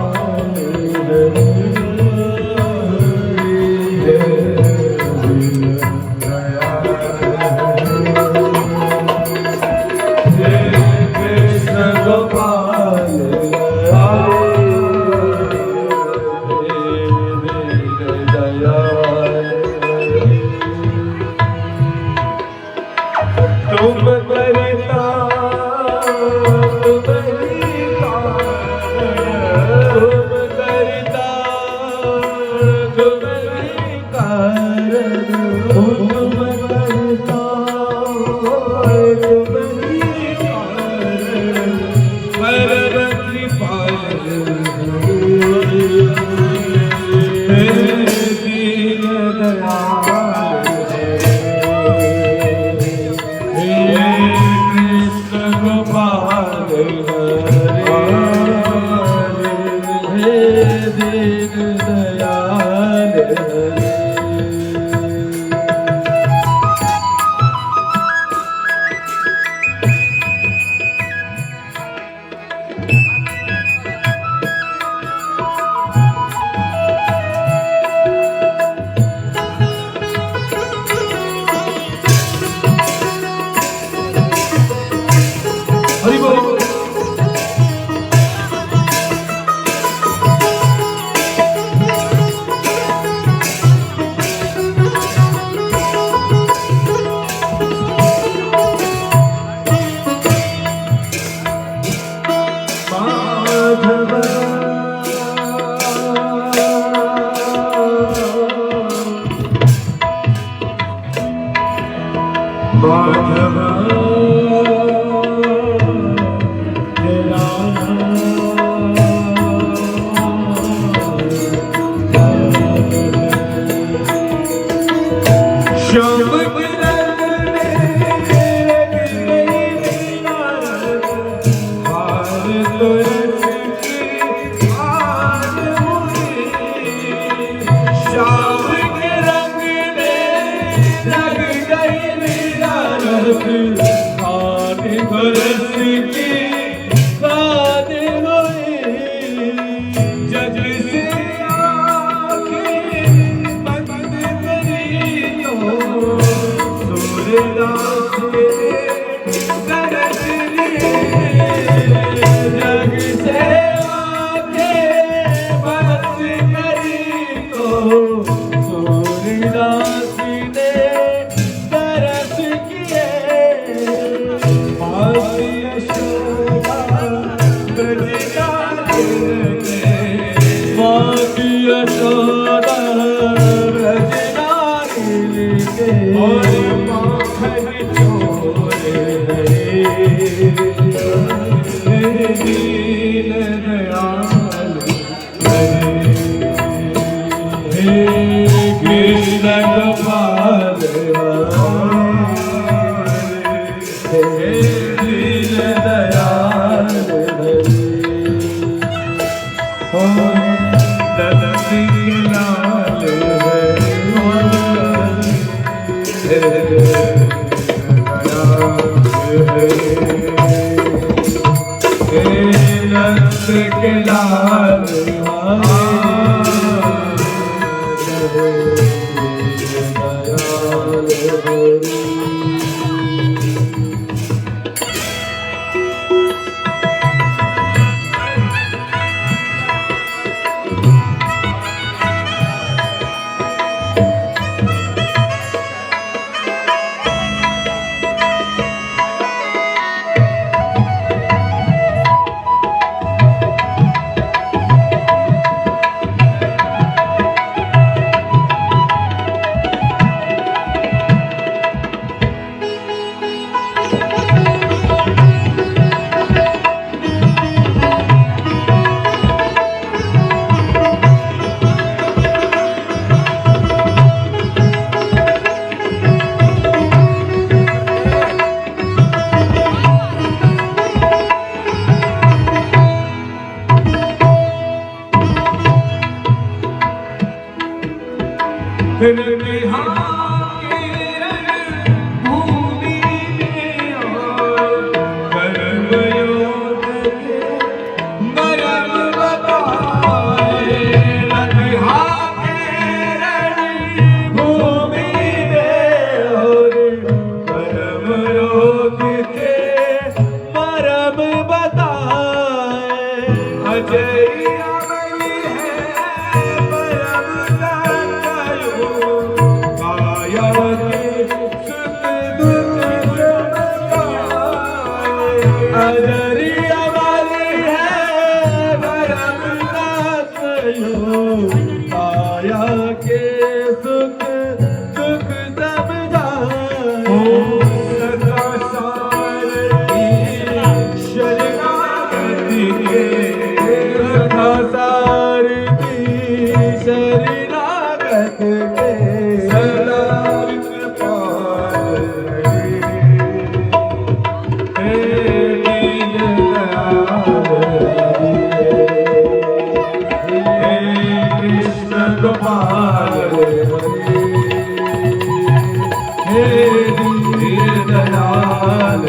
दयाल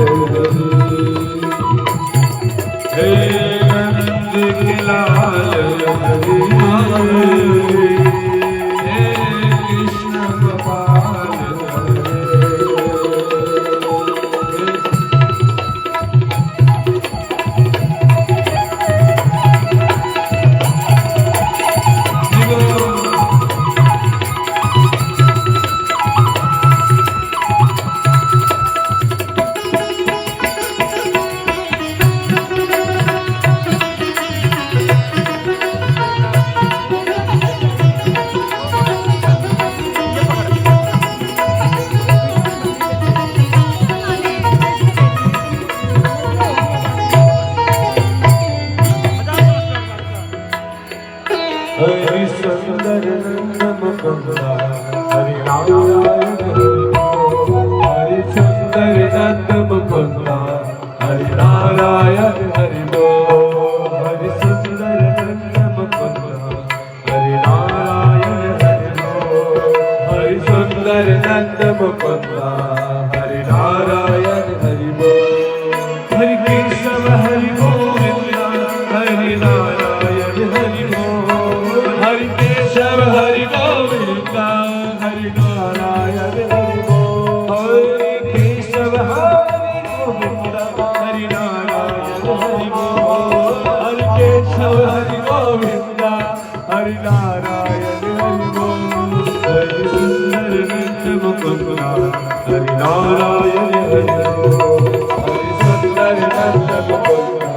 हे नंद के लाल हे कृष्ण गोपाल हरि सुंदर नंद मुकुंदा हरि नारायण हरि सुंदर नंद मुकुंदा हरि नारायण हरि बोल हरि सुंदर नंद मुकुंदा हरि नारायण हरि बोल हरि सुंदर नंद मुकुंदा हरि नारायण हरि बोल हरि केशव हरि गोविंदा हरि नारायण हरि बोल हरि केशव हरि गोविंदा हरि नारायण हरि बोल हरि केशव हरि गोविंदा हरि नारायण हरि बोल हरि केशव हरि गोविंदा हरि नारायण हरि बोल हरि सुंदर नंद मुकुंदा हरि नारायण हरि बोल हरि सुंदर नंद मुकुंदा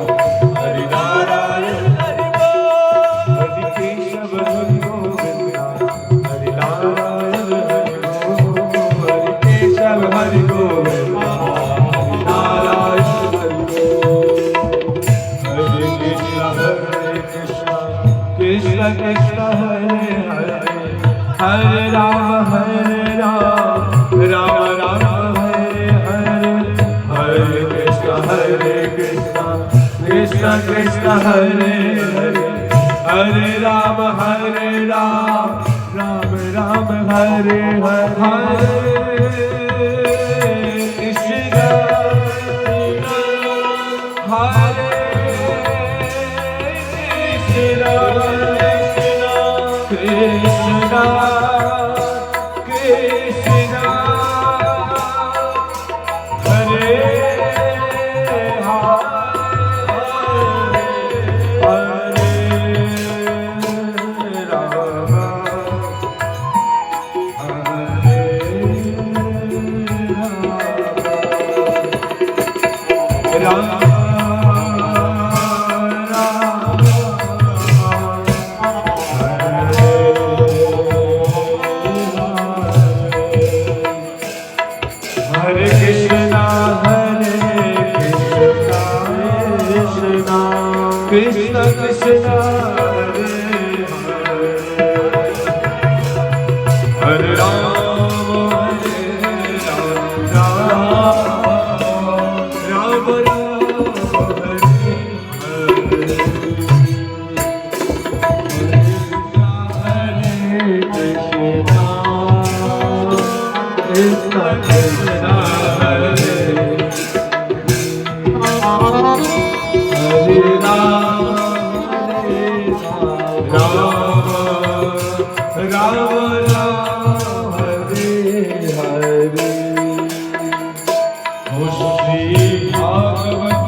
हरि नारायण हरि बोल हरि केशव हरि गोविंदा हरि नारायण हरि बोल हरि केशव हरि गोविंदा हरि नारायण हरि बोल हरे कृष्ण कृष्ण कृष्ण हरे हरे हरे राम राम राम हरे हरे हरे कृष्ण कृष्ण कृष्ण हरे हरे हरे राम राम राम हरे हरे कृष्ण हरे कृष्ण कृष्ण कृष्ण हरे हरे कृष्णा कृष्ण कृष्ण हरे राम राम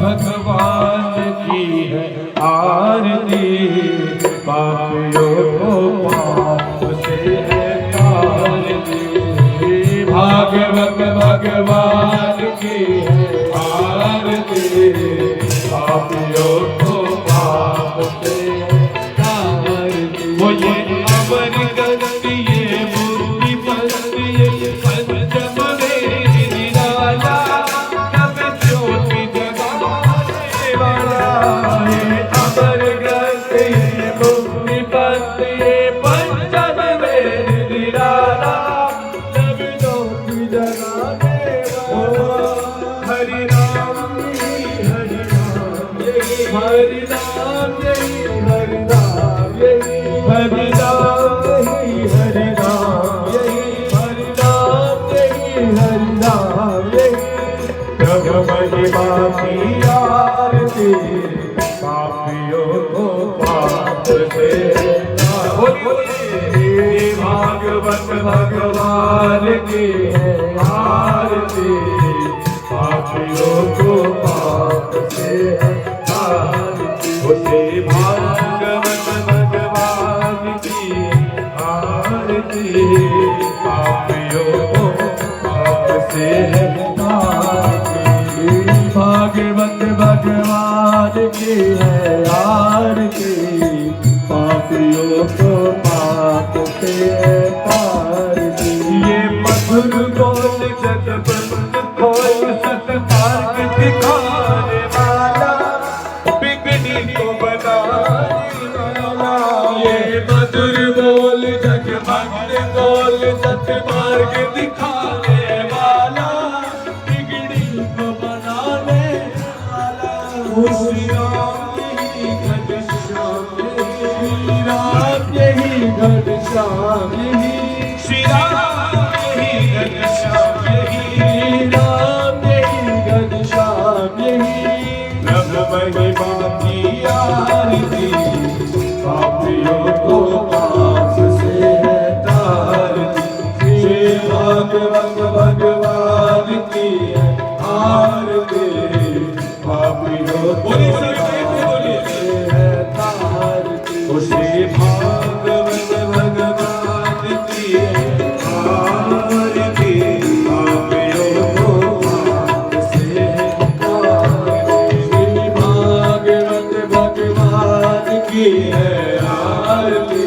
भगवान की है आरती पापियों को पाप से है तारती भागवत भगवान की है आरती पापियों को पाप से है तारती वो ये अमर करती ये मुक्ति पलती ये पंचम में निराला तब ज्योति जगाने वाला है अमर करती ये मुक्ति पलती ये पंचम में निराला तब ज्योति जगाने वाला हरि राम हरि राम हरि राम हरि राम हरि राम हरि राम हरि राम हरि महिमा की आरती पापियों को पाप से भागवत भगवान की आरती पापियों को पाप से उसे भागवत भगवान की आरती पापियों को पाप से भागवत भगवान की है आरती पापियों को पाप से तारती। ये मधुर बोल जगबंद खोल सतमार्ग दिखाने वाला बिगड़ी को बनाने वाला। ये मधुर बोल जगबंद खोल सतमार्ग दिखाने वाला बिगड़ी को बनाने वाला। श्री राम यही घनश्याम यही घनश्याम यही श्री राम यही घनश्याम यही राम यही घनश्याम यही प्रभु महिमा की आरती पापियों को पाप से तारती। श्री भागवत भगवान की आरती पापियों को श्री भागवत भगवान की आरती पापियों को पाप से श्री भागवत भगवान की आरती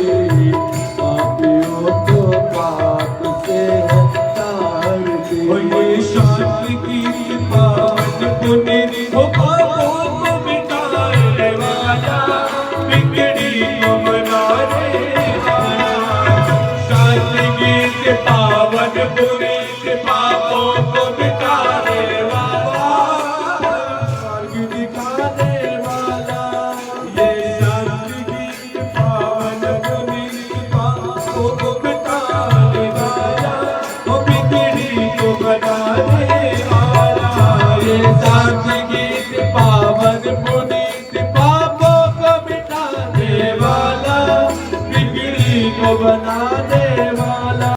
पापियों को पाप से तारती। ये शांति की पावन पुण्य हो पापों को मिटाने वाला बिगड़ी को बनाने वाला। शांति गीत पावन पुनीत पापों को मिटाने वाला मार्ग दिखाने वाला। ये शांति गीत पावन पुनीत पापों को मिटाने वाला वो बिगड़ी को बनाने वाला। ये शांति